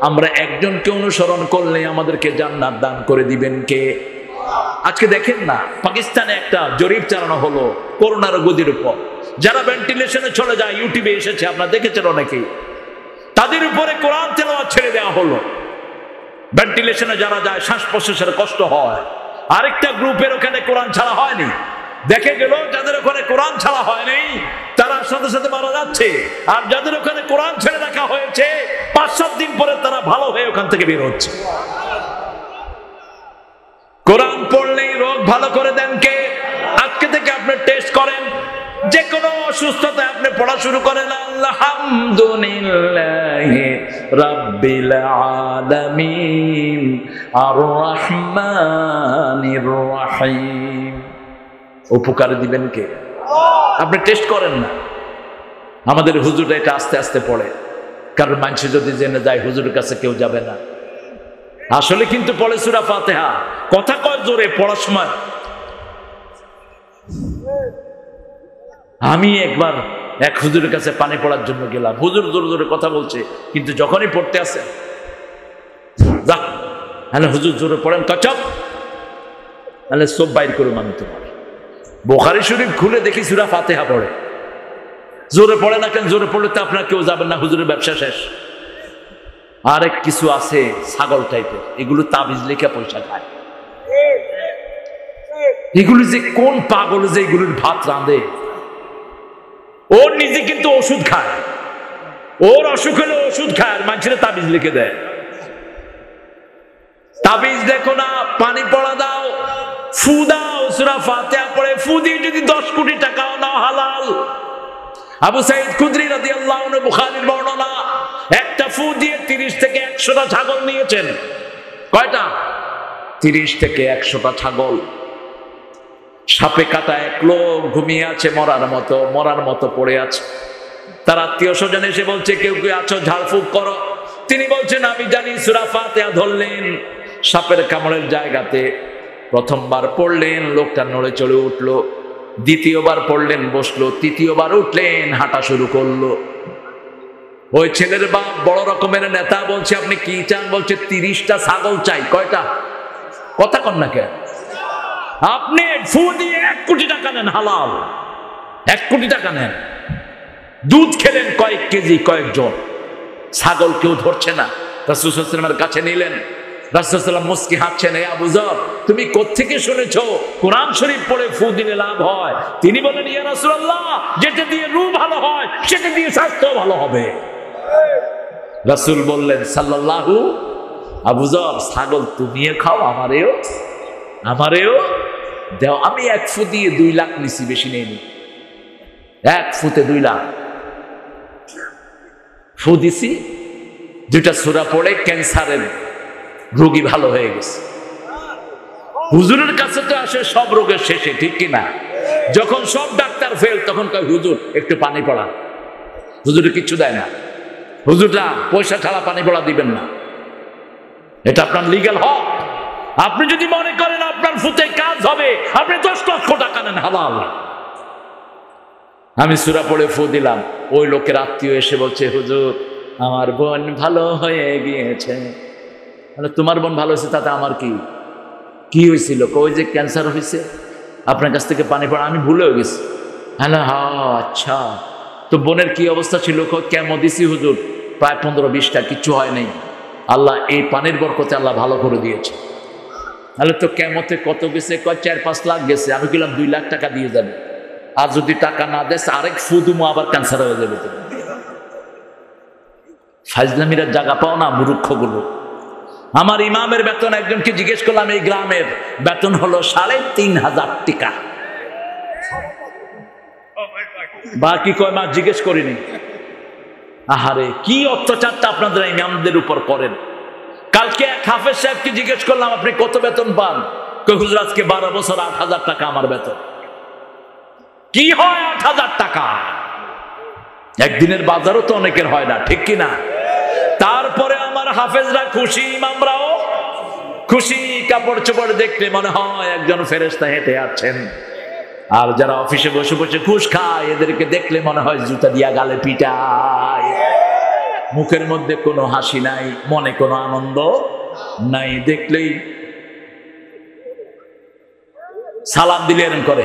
আমরা একজনকে অনুসরণ করলে আমাদেরকে জান্নাত দান করে দিবেন কে? আজকে দেখেন না, পাকিস্তানে একটা জরিপ চালানো হলো করোনার গদির উপর। যারা ভেন্টিলেশনে চলে যায়, ইউটিউবে এসেছে, আপনারা দেখেছেন অনেকেই, তাদের উপরে কোরআন তেলাওয়াত ছেড়ে দেওয়া হলো। ভেন্টিলেশনে যারা যায় শ্বাস প্রশ্বাসের কষ্ট হয়, আরেকটা গ্রুপের ওখানে কোরআন ছাড়া হয়নি। দেখে গেল যাদের ওখানে কোরআন ছাড়া হয়নি তারা সাথে সাথে মারা যাচ্ছে, আর যাদের ওখানে কোরআন ছেড়ে রাখা হয়েছে 5-7 দিন পরে তারা ভালো হয়ে ওখান থেকে বের হচ্ছে। কোরআন পড়লেই রোগ ভালো করে দেন কে? আজকে থেকে আপনি টেস্ট করেন, যে কোনো অসুস্থতায় আপনি পড়া শুরু করেন আলহামদুলিল্লাহি রাব্বিল আলামিন আর রহমানির রহিম। উপকার দিবেন কে? আপনি টেস্ট করেন না। আমাদের হুজুররা এটা আস্তে আস্তে পড়ে, কারণ মানুষ যদি জেনে যায় হুজুরের কাছে কেউ যাবে না। আসলে কিন্তু পড়ে সূরা ফাতিহা, কথা কয় জোরে পড়ার সময়। আমি একবার এক হুজুরের কাছে পানি পড়ার জন্য গেলাম, হুজুর জোরে জোরে কথা বলছে, কিন্তু যখনই পড়তে আসে যা হ্যালো হুজুর জোরে পড়েন, চপ তাহলে সব বাইর করুম আমি তোমার। বুখারী শরীফ খুলে দেখি সূরা ফাতিহা পড়ে। জোরে পড়ে না কেন? জোরে পড়লে তো আপনার কেউ যাবেন না, হুজুরের ব্যবসা শেষ। আরেক কিছু আছে ছাগল টাইপের, এগুলো তাবিজ লেখা পয়সা খায়। এগুলো যে কোন পাগল যে এগুলোর ভাত রাঁধে। ওর নিজে কিন্তু ওষুধ খায়, ওর অসুখ হলে ওষুধ খায়, আর মানুষের তাবিজ লিখে দেয়। তাবিজ দেখো না, পানি পড়া দাও, ফু দাও, সূরা ফাতিহা পড়ে ফু দিয়ে যদি 10 কোটি টাকাও নাও হালাল। আবু সাঈদ খুদরি রাদিয়াল্লাহু আনহু, বুখারীর বর্ণনা, একটা ফু দিয়ে 30 থেকে 100টা ছাগল নিয়েছেন। কয়টা? 30 থেকে 100টা ছাগল। সাপে কাটা এক লোক ঘুমিয়ে আছে, মরার মতো পড়ে আছে। তার আত্মীয় স্বজন এসে বলছে কেউ কেউ আছো, ঝাড়ফুঁক করো। তিনি বলছেন আমি জানি। সূরা ফাতিহা ধরলেন, সাপের কামড়ের জায়গাতে প্রথমবার পড়লেন, লোকটা নড়ে চড়ে উঠলো। দ্বিতীয়বার পড়লেন, বসলো। তৃতীয়বার উঠলেন, হাঁটা শুরু করলো। ওই ছেলের বাপ বড় রকমের নেতা, বলছে আপনি কি চান? বলছে 30টা ছাগল চাই। কয়টা? কথা কন না কেন? আপনি ফু দিয়ে 1 কোটি টাকা নেন হালাল, 1 কোটি টাকা নেন। দুধ খেলেন কয়েক কেজি, কয়েকজন। ছাগল কেউ ধরছে না। রাসূল সাল্লাল্লাহু আলাইহি ওয়াসাল্লামের কাছে নিলেন। রাসূল সাল্লাল্লাহু আলাইহি ওয়াসাল্লাম মুস্কি হাসছেন, এ আবু যর তুমি কোত্থেকে শুনেছো কোরআন শরীফ পড়ে ফু দিলে লাভ হয়? তিনি বলেন ইয়া রাসূলুল্লাহ, যেটা দিয়ে রূহ ভালো হয় সেটা দিয়ে স্বাস্থ্য ভালো হবে। রাসূল বললেন সাল্লাল্লাহু, আবু যর ছাগল তুমিও খাও, আমারেও দেও। আমি 1 ফু দিয়ে 2 লাখ নিছি, বেশি নেইনি। 1 ফুতে 2 লাখ ফু দিছি। 2টা সূরা পড়ে ক্যান্সারের রোগী ভালো হয়ে গেছে। হুজুরের কাছে তো আসে সব রোগের শেষে, ঠিক কিনা? যখন সব ডাক্তার ফেল তখন কয় হুজুর একটু পানি পড়ান। হুজুরে কিচ্ছু দেয় না। হুজুররা পয়সা ছাড়া পানি পড়া দিবেন না, এটা আপনার লিগ্যাল হক। আপনি যদি মনে করেন আপনার ফুতে কাজ হবে, আপনি 10 লক্ষ টাকা নেন হালাল। আমি সূরা পড়ে ফু দিলাম। ওই লোকের আত্মীয় এসে বলছে হুজুর আমার বোন ভালো হয়ে গিয়েছে। মানে তোমার বোন ভালো হয়েছে তাতে আমার কি হয়েছিল? ওই যে ক্যান্সার হয়েছে, আপনার কাছ থেকে পানি পড়া আমি ভুলে গেছি। হ্যাঁ আচ্ছা, তো বোনের কি অবস্থা ছিল? কেমন দিছি হুজুর? প্রায় 15-20টা, কিচ্ছু হয় নাই। আল্লাহ এই পানির বরকতে আল্লাহ ভালো করে দিয়েছে। তাহলে তো কেমতে কত গেছে, কয় 4-5 লাখ গেছে। আমি বললাম 2 লাখ টাকা দিয়ে যাবে, আর যদি টাকা না দেয় আরেক ফুদুমো আবার ক্যান্সার হয়ে যাবে। তো ফাজলামিরা জায়গা পাও না মূর্খগুলো। আমার ইমামের বেতন, একজনকে জিজ্ঞেস করলাম এই গ্রামের বেতন হলো 3,500 টাকা। বাকি কয় মাস জিজ্ঞেস করিনি। আহারে কি অত্যাচারটা আপনাদের ইমামদের উপর করেন। কালকে এক হাফেজ সাহেবকে জিজ্ঞেস করলাম আপনি কত বেতন পান? কই হুজুর আজকে 12 বছর 8,000 টাকা আমার বেতন। কি হয় 8,000 টাকা? একদিনের বাজারও তো অনেকের হয় না, ঠিক কিনা? তারপরে আমার হাফেজরা খুশি, ইমামরাও খুশি। কাপড় চোপড় দেখলে মনে হয় একজন ফেরেশতা হেঁটে আছেন। আর যারা অফিসে বসে বসে ঘুষ খায় এদেরকে দেখলে মনে হয় জুতা দিয়া গালে পিটায়। মুখের মধ্যে কোনো হাসি নাই, মনে কোনো আনন্দ নাই। দেখলেই সালাম দিলে এরকম করে,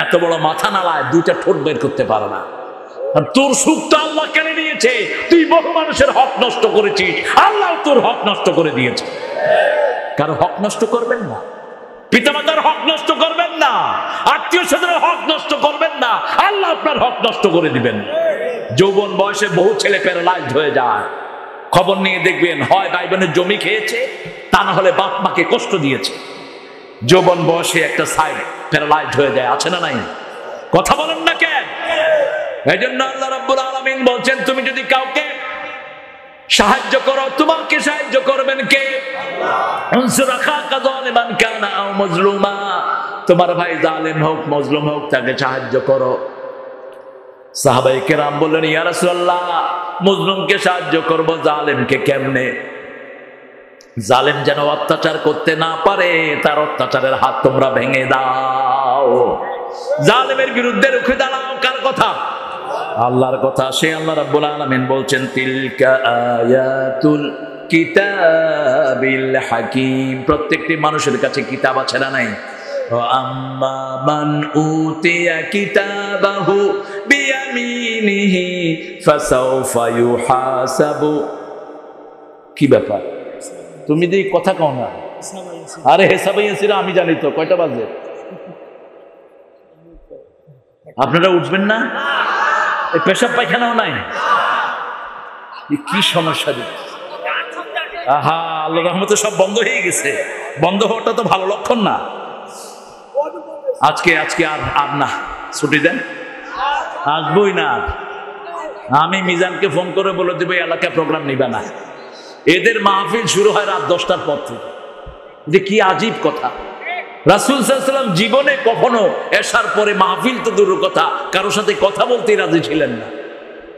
এত বড় মাথা নালায় 2টা ঠোঁট বের করতে পারে না। তোর সুখ তো আল্লাহ কেড়ে নিয়েছে, তুই বহু মানুষের হক নষ্ট করেছিস, আল্লাহ তোর হক নষ্ট করে দিয়েছে। কারো হক নষ্ট করবেন না, পিতামাতার হক নষ্ট করবেন না, আত্মীয় স্বজনের হক নষ্ট করবেন না, আল্লাহ আপনার হক নষ্ট করে দিবেন। যৌবন বয়সে বহু ছেলে প্যারালাইজড হয়ে যায়। খবর নিয়ে দেখবেন হয় ভাই বোনের জমি খেয়েছে, তা না হলে বাপ মাকে কষ্ট দিয়েছে। যৌবন বয়সে একটা সাইড প্যারালাইজড হয়ে যায়, আছে না নাই? কথা বলেন না কেন? এই জন্য আল্লাহ রাব্বুল আলামিন বলছেন তুমি যদি কাউকে সাহায্য করো, তোমাকে সাহায্য করবেন কে? তোমার ভাই জালেম হোক মজলুম হোক, তাকে সাহায্য করো। সাহাবায়ে কেরাম বললেন ইয়া রাসূলুল্লাহ মজলুমকে সাহায্য করব, জালেমকে কেমনে? জালেম যেন অত্যাচার করতে না পারে, তার অত্যাচারের হাত তোমরা ভেঙে দাও। জালেমের বিরুদ্ধে রুখে দাঁড়াও। কার কথা? আল্লাহর কথা। সে আল্লাহ রাব্বুল আলামিন বলছেন তিলকা আয়াতুল কিতাবিল হাকিম। প্রত্যেকটি মানুষের কাছে কিতাব আছে না নাই? আম্মা মান উতিয়া কিতাবাহু বিয়ামিনিহি ফাসাউফা ইউহাসাবু। কি ব্যাপার তুমি যে কথা কও না? আরে হিসাবে ইয়াসিরা আমি জানি তো। কয়টা বাজে? আপনারা উঠবেন না? এই পেশাব পায়খানাও নাই? কি সমস্যা? আহা আল্লাহর রহমতে সব বন্ধ হয়ে গেছে। বন্ধ হওয়াটা তো ভালো লক্ষণ না। আজকে আর না, ছুটি দেন, আসবই না। আমি মিজানকে ফোন করে বলে দেবো এলাকায় প্রোগ্রাম নিবে না। এদের মাহফিল শুরু হয় রাত 10টার পর থেকে। যে কি আজীব কথা। রাসূল সাল্লাল্লাহু আলাইহি ওয়াসাল্লাম জীবনে কখনো এশার পরে মাহফিল তো দূরের কথা, কারোর সাথে কথা বলতে রাজি ছিলেন না।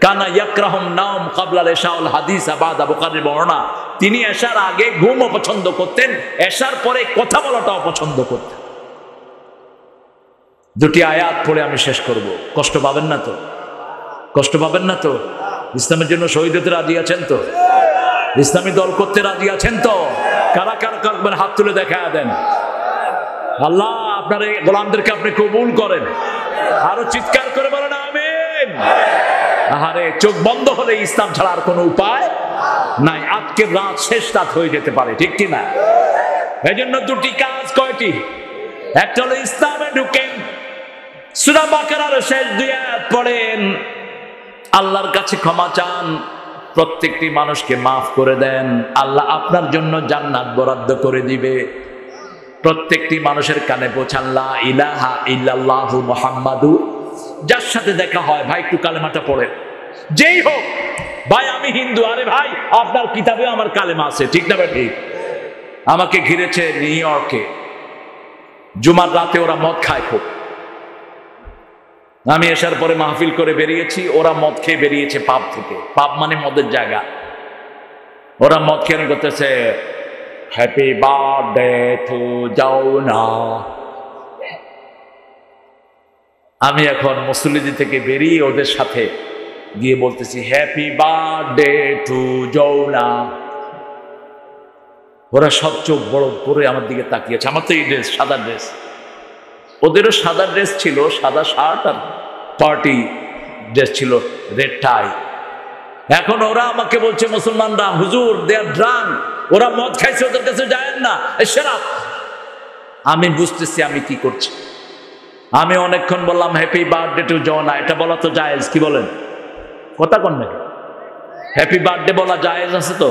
কানা ইয়াকরাহুম নাওম ক্বাবলা ইশাউল হাদিস বাদা, বুখারীর বর্ণনা। তিনি এশার আগে ঘুমও পছন্দ করতেন, এশার পরে কথা বলাটাও পছন্দ করতেন। দুটি আয়াত পড়ে আমি শেষ করব। কষ্ট পাবেন না তো? কষ্ট পাবেন না তো? ইসলামের জন্য শহীদ হতে রাজি আছেন তো? ইসলামী দল করতে রাজি আছেন তো? কারা কারা করবেন হাত তুলে দেখা দেন। আল্লাহ আপনার এই গোলামদেরকে আপনি কবুল করেন। আরো চিৎকার করে বলেন আমিন। আহারে চোখ বন্ধ হলে ইসলাম ছাড়া আর কোনো উপায় নাই। আজকের রাত শেষ রাত হয়ে যেতে পারে, ঠিক কিনা? এই জন্য দুটি কাজ। কয়টি? একটা হলো ইসলামে ঢুকেন, সূরা বাকারার শেষ 2 আয়াত পড়েন, আল্লাহর কাছে ক্ষমা চান, প্রত্যেকটি মানুষকে মাফ করে দেন, আল্লাহ আপনার জন্য জান্নাত বরাদ্দ করে দিবে। প্রত্যেকটি মানুষের কানে পৌঁছান লা ইলাহা ইল্লাল্লাহু মুহাম্মাদু। যার সাথে দেখা হয় ভাই একটু কালেমাটা পড়েন, যেই হোক। ভাই আমি হিন্দু, আরে ভাই আপনার কিতাবে আমার কালেমা আছে, ঠিক না ভাই? ঠিক। আমাকে ঘিরেছে নিউ ইয়র্কে, জুমার রাতে ওরা মদ খায় খুব। আমি এসার পরে মাহফিল করে বেরিয়েছি, ওরা মদ খেয়ে বেরিয়েছে পাব থেকে। পাব মানে মদের জায়গা। ওরা মদ খেয়ে করতেছে হ্যাপি বার্থডে টু জাউনা। আমি এখন মসজিদ থেকে বেরিয়ে ওদের সাথে গিয়ে বলতেছি হ্যাপি বার্থডে টু জাউনা। ওরা সব চোখ বড় করে আমার দিকে তাকিয়েছে। আমার তো এই ড্রেস, সাদা ড্রেস, ওদেরও সাদা ড্রেস ছিল, সাদা শার্ট আর পার্টি ড্রেস ছিল, রেড টাই। এখন ওরা আমাকে বলছে মুসলমানরা হুজুর দে আর ড্রাঙ্ক, ওরা মদ খাইছে, ওদের কাছে যায় না, সেরাপ। আমি বুঝতেছি আমি কি করছি। আমি অনেকক্ষণ বললাম হ্যাপি বার্থডে টু জনা, এটা বলা তো জায়েজ, কি বলেন? কথা কন নাকি? হ্যাপি বার্থডে বলা জায়েজ আছে তো?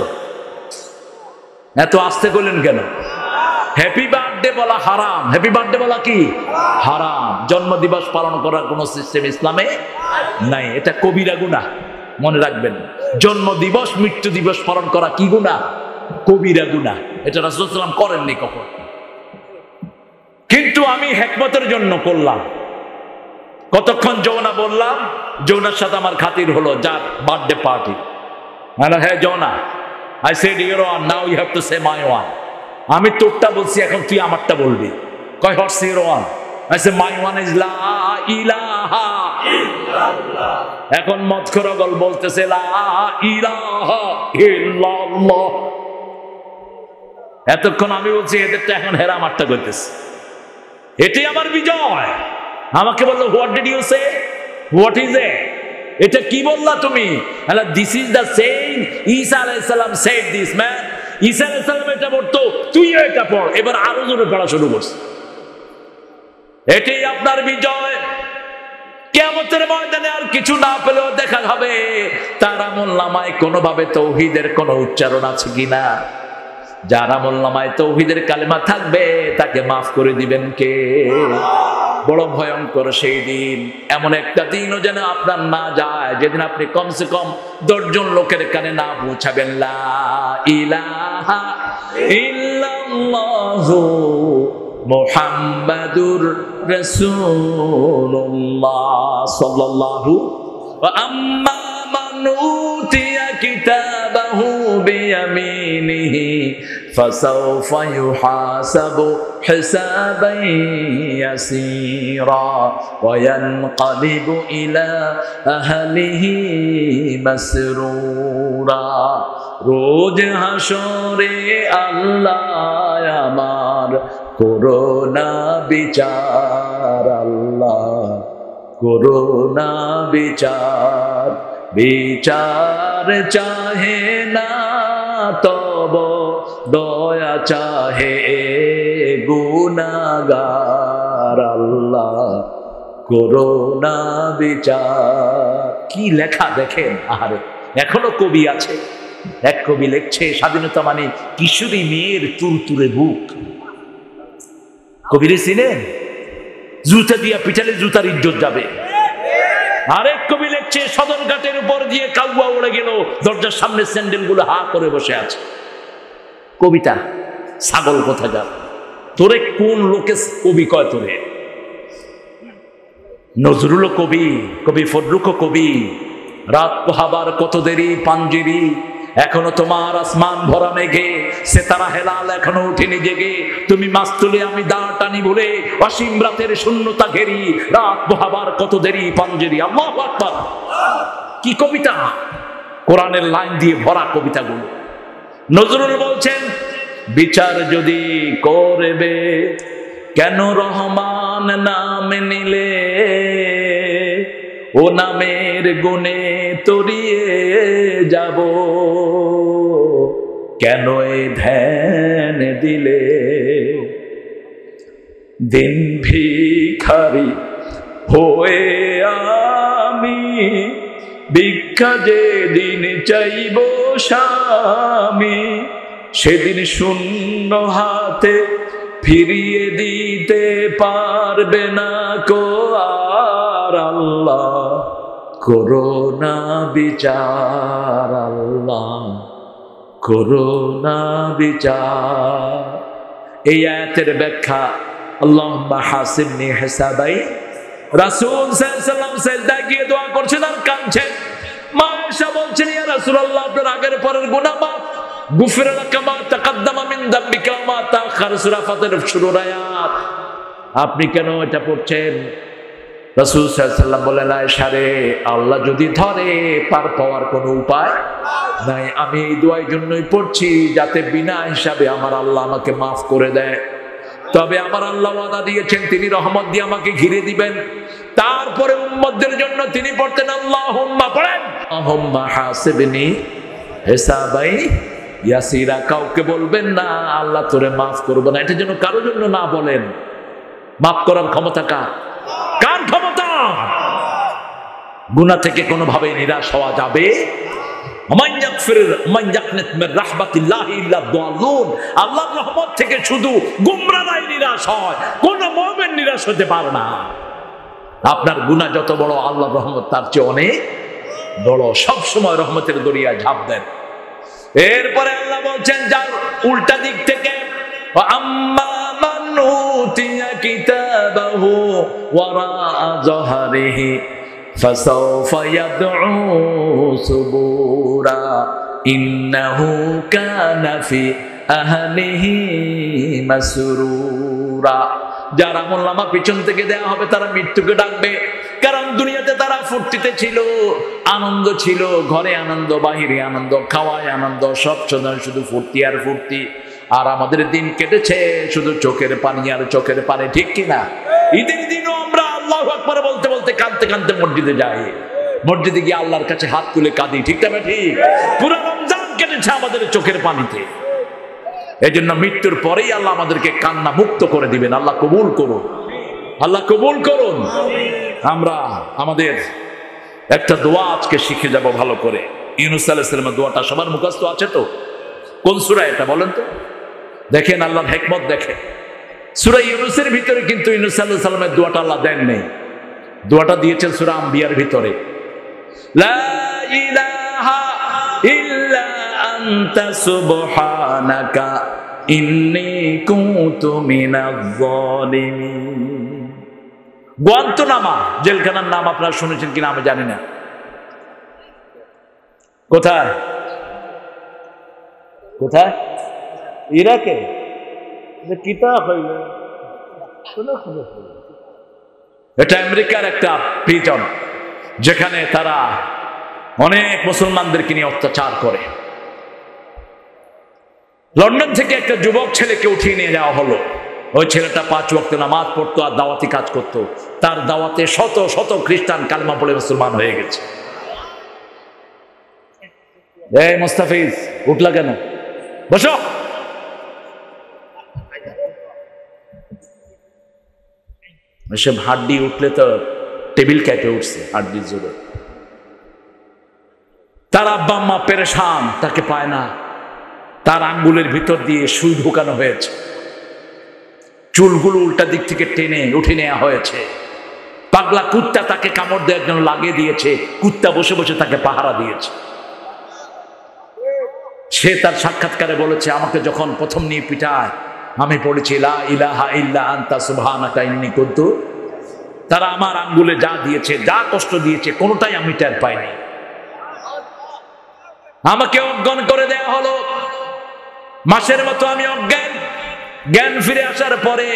এত আস্তে করলেন কেন? হ্যাপি বার্থডে বলা হারাম। হ্যাপি বার্থডে বলা কি হারাম। জন্মদিবস পালন করার কোন সিস্টেম ইসলামে নাই, এটা কবিরা গুনাহ, মনে রাখবেন। জন্মদিবস মৃত্যু দিবস পালন করা কি গুনাহ? কবিরা গুনাহ। এটা রাসূল সাল্লাল্লাহু আলাইহি ওয়াসাল্লাম করেননি কখন। কিন্তু আমি হিকমতের জন্য করলাম। কতক্ষণ জোনা বললাম, জোনার সাথে আমার খাতির হলো, যার বার্থডে পার্টি। হ্যাঁ জোনা, I said your one, now you have to say my one. আমি তোরটা বলছি, এখন তুই আমারটা বলবি। কয় what's your one? I said my one is la ilaha illallah. এখন মদখরগল বলতেছে লা ইলাহা ইল্লাল্লাহ। এতক্ষণ আমি বলছি এদেরটা, এখন হেরা আমারটা করতেছে। এটাই আমার বিজয়। আমাকে বললো what did you say, what is a, এটা কি বললা তুমি? This is the saying Isa আলাইহিস সালাম সেড দিস ম্যান। ঈসা আলাইহিস সালাম এটা পড়তো, তুইও এটা পড়। এবার আরো জোরে পড়া শুরু করছে। এটাই আপনার বিজয়। কিয়ামতের ময়দানে আর কিছু না পেলেও দেখা হবে তার আমলনামায় কোনোভাবে তৌহিদের কোনো উচ্চারণ আছে কিনা। যার আমলনামায় তৌহিদের কালেমা থাকবে তাকে মাফ করে দিবেন কে? বড় ভয়ঙ্কর সেই দিন। এমন একটা দিনও যেন আপনার না যায় যেদিন আপনি কমসে কম 10 জন লোকের কানে না পৌঁছাবেন লা ইলাহা ইল্লাল্লাহু মুহাম্মাদুর রাসূলুল্লাহ সাল্লাল্লাহু। আম্মা মান উতিয়া কিতাবাহু বিয়ামিনিহি ফাসাউফা ইউহাসাবু হিসাবান ইয়াসীরা ওয়া ইয়ানকালিবু ইলা আহলিহি মাসরুরা। রোজ হাসরে আল্লাহ আমার করোনা বিচার, আল্লাহ করোনা বিচার। বিচার চাহে না তব দয়া চাহে গুনাহগার, আল্লাহ করোনা বিচার। কি লেখা দেখেন, আহারে এখনো কবি আছে। এক কবি লিখছে স্বাধীনতা মানে কিশোরী মেয়ের তুরতুরে বুক। কবিরে চিনেন? জুতা দিয়া পিটালে জুতার ইজ্জত যাবে। আরেক কবি লিখছে সদরঘাটের উপর দিয়ে কাউয়া উড়ে গেল, দরজার সামনে স্যান্ডেল গুলো হা করে বসে আছে। কবিতা ছাগল কোথাকার। তোরে কোন লোকে কবি কয় তোরে? নজরুলও কবি, কবি ফজলুকও কবি। রাত পোহাবার কত দেরি পাঞ্জিরি, এখনো তোমার আসমান ভরা মেঘে, সেতারা হেলাল এখনো উঠেনি জেগে। তুমি মাছ তুলে আমি দাঁড় টানি বলে, অসীম রাতের শূন্যতা ঘেরি, রাত পোহাবার কত দেরি পাঞ্জিরি। আল্লাহু আকবার। কি কবিতা! কোরআনের লাইন দিয়ে ভরা কবিতাগুলো। নজরুল বলছেন, বিচার যদি করবে কেন রহমান নাম নিলে, ও নামের গুণে তরিয়ে যাব, কেন এ ধ্যান দিলে। দিন ভিখারি হয়ে আমি ভিক্ষা যেদিন চাইব স্বামী, সেদিন শূন্য হাতে ফিরিয়ে দিতে পারবে না কো আর, আল্লাহ করোনা বিচার, আল্লাহ করোনা বিচার। এই আয়াতের ব্যাখ্যা আল্লাহুম্মা হাসিবনি হিসাবাই। রাসূল সাল্লাল্লাহু আলাইহি ওয়াসাল্লাম সিজদায় গিয়ে দোয়া করছেন আর কাঁদছেন। মা আয়েশা বলছেন, ইয়া রাসূলুল্লাহ, আপনার আগের পরের গুনাহ মাফ। গুফিরা লাকা মা তাকাদ্দামা মিন যামবিকা ওয়া মা তাআখার, সূরা ফাতিরের শুরুর আয়াত। আপনি কেন এটা পড়ছেন? রাসূল সাল্লাল্লাহু আলাইহি ওয়াসাল্লাম বলেন, আয়েশা রে, আল্লাহ যদি ধরে পার পাওয়ার কোনো উপায় নাই। আমি এই দোয়ার জন্যই পড়ছি যাতে বিনা হিসাবে আমার আল্লাহ আমাকে মাফ করে দেয়। তবে আমার আল্লাহ ওয়াদা দিয়েছেন তিনি রহমত দিয়ে আমাকে ঘিরে দিবেন। তারপরে উম্মতদের জন্য তিনি পড়তেন আল্লাহুম্মা, পড়েন আল্লাহুম্মা হাসিবনি হিসাবাই ইয়াসিরা, কাউকে বলবেন না আল্লাহ তোরে মাফ করবো না। এটা যেন কারোর জন্য না বলেন। মাফ করার ক্ষমতা কার? কার ক্ষমতা? গুনাহ থেকে কোনোভাবে নিরাশ হওয়া যাবে। আল্লাহর রহমত থেকে শুধু গুমরাহরাই নিরাশ হয়, কোন মুমিন নিরাশ হতে পারে না। আপনার গুনাহ যত বড়, আল্লাহর রহমত তার চেয়ে অনেক বড়। সব সময় রহমতের দরিয়ায় ঝাঁপ দেন। এরপরে আল্লাহ বলছেন যার উল্টা দিক থেকে, আম্মা মান উতিয়া কিতাবাহু ওয়ারা যহরিহি ফাসাউফা ইয়াদউ সুবুরা ইন্নাহু কানা ফি আহলিহি মাসরুরা। যার আমলনামা পিছন থেকে দেওয়া হবে তারা মৃত্যুকে ডাকবে। কারণ দুনিয়াতে তারা ফুর্তিতে ছিল, আনন্দ ছিল, ঘরে আনন্দ, বাহিরে আনন্দ, খাওয়ায় আনন্দ, সব সময় শুধু ফুর্তি আর ফুর্তি। আর আমাদের দিন কেটেছে শুধু চোখের পানি আর চোখের পানি, ঠিক কিনা? ঈদের দিনও আমরা আল্লাহু আকবার বলতে বলতে কাঁদতে কাঁদতে মসজিদে যাই, মসজিদে গিয়ে আল্লাহর কাছে হাত তুলে কাঁদি, ঠিক না? ঠিক। পুরো রমজান কেটেছে আমাদের চোখের পানিতে। এই জন্য মৃত্যুর পরেই আল্লাহ আমাদেরকে কান্না মুক্ত করে দিবেন। আল্লাহ কবুল করুন, আল্লাহ কবুল করুন। আমরা আমাদের একটা দোয়া আজকে শিখে যাব ভালো করে। ইউনূস আলাইহিস সালামের দোয়াটা সবার মুখস্থ আছে তো? কোন সূরা এটা বলেন তো? দেখেন আল্লাহর হিকমত দেখেন। সূরা ইউনূসের ভিতরে কিন্তু ইউনূস আলাইহিস সালামের দোয়াটা আল্লাহ দেন নেই, দোয়াটা দিয়েছেন সূরা আম্বিয়ার ভিতরে। লা ইলাহা ইল্লা আনতা সুবহানাকা ইন্নী কুনতু মিনাজ জালিমিন। গুয়ান্তানামো জেলখানার নাম আপনারা শুনেছেন কিনা আমি জানি না। কোথায় কোথায়? ইরাকে। কিতাব হইল এটা আমেরিকার একটা প্রিজন, যেখানে তারা অনেক মুসলমানদেরকে নিয়ে অত্যাচার করে। লন্ডন থেকে একটা যুবক ছেলেকে উঠিয়ে নিয়ে যাওয়া হলো। ওই ছেলেটা 5 ওয়াক্ত নামাজ পড়তো আর দাওয়াতি কাজ করতো। তার দাওয়াতে শত শত খ্রিস্টান কালেমা পড়ে মুসলমান হয়ে গেছে। এই মুস্তাফিজ, উঠলা কেন? বসো। এসব হাড্ডি উঠলে তো টেবিল কেটে উঠছে হাড্ডির জোরে। তার আব্বা আম্মা পেরেশান, তাকে পায় না। তার আঙ্গুলের ভিতর দিয়ে সুই ঢোকানো হয়েছে, চুলগুলো উল্টা দিক থেকে টেনে উঠে নেওয়া হয়েছে। পাগলা কুত্তা তাকে কামড় দিয়ে একজন লাগিয়ে দিয়েছে, কুত্তা বসে বসে তাকে পাহারা দিয়েছে। সে তার সাক্ষাৎকারে বলেছে, আমাকে যখন প্রথম নিয়ে পিটায় আমি পড়েছি লা ইলাহা ইল্লা আনতা সুবহানাকা ইন্নী কুনতু। তারা আমার আঙ্গুলে যা দিয়েছে, যা কষ্ট দিয়েছে, কোনোটাই আমি টের পাইনি। আমাকে অজ্ঞান করে দেয়া হলো, মাসের মতো আমি অজ্ঞান। জ্ঞান ফিরে আসার পরে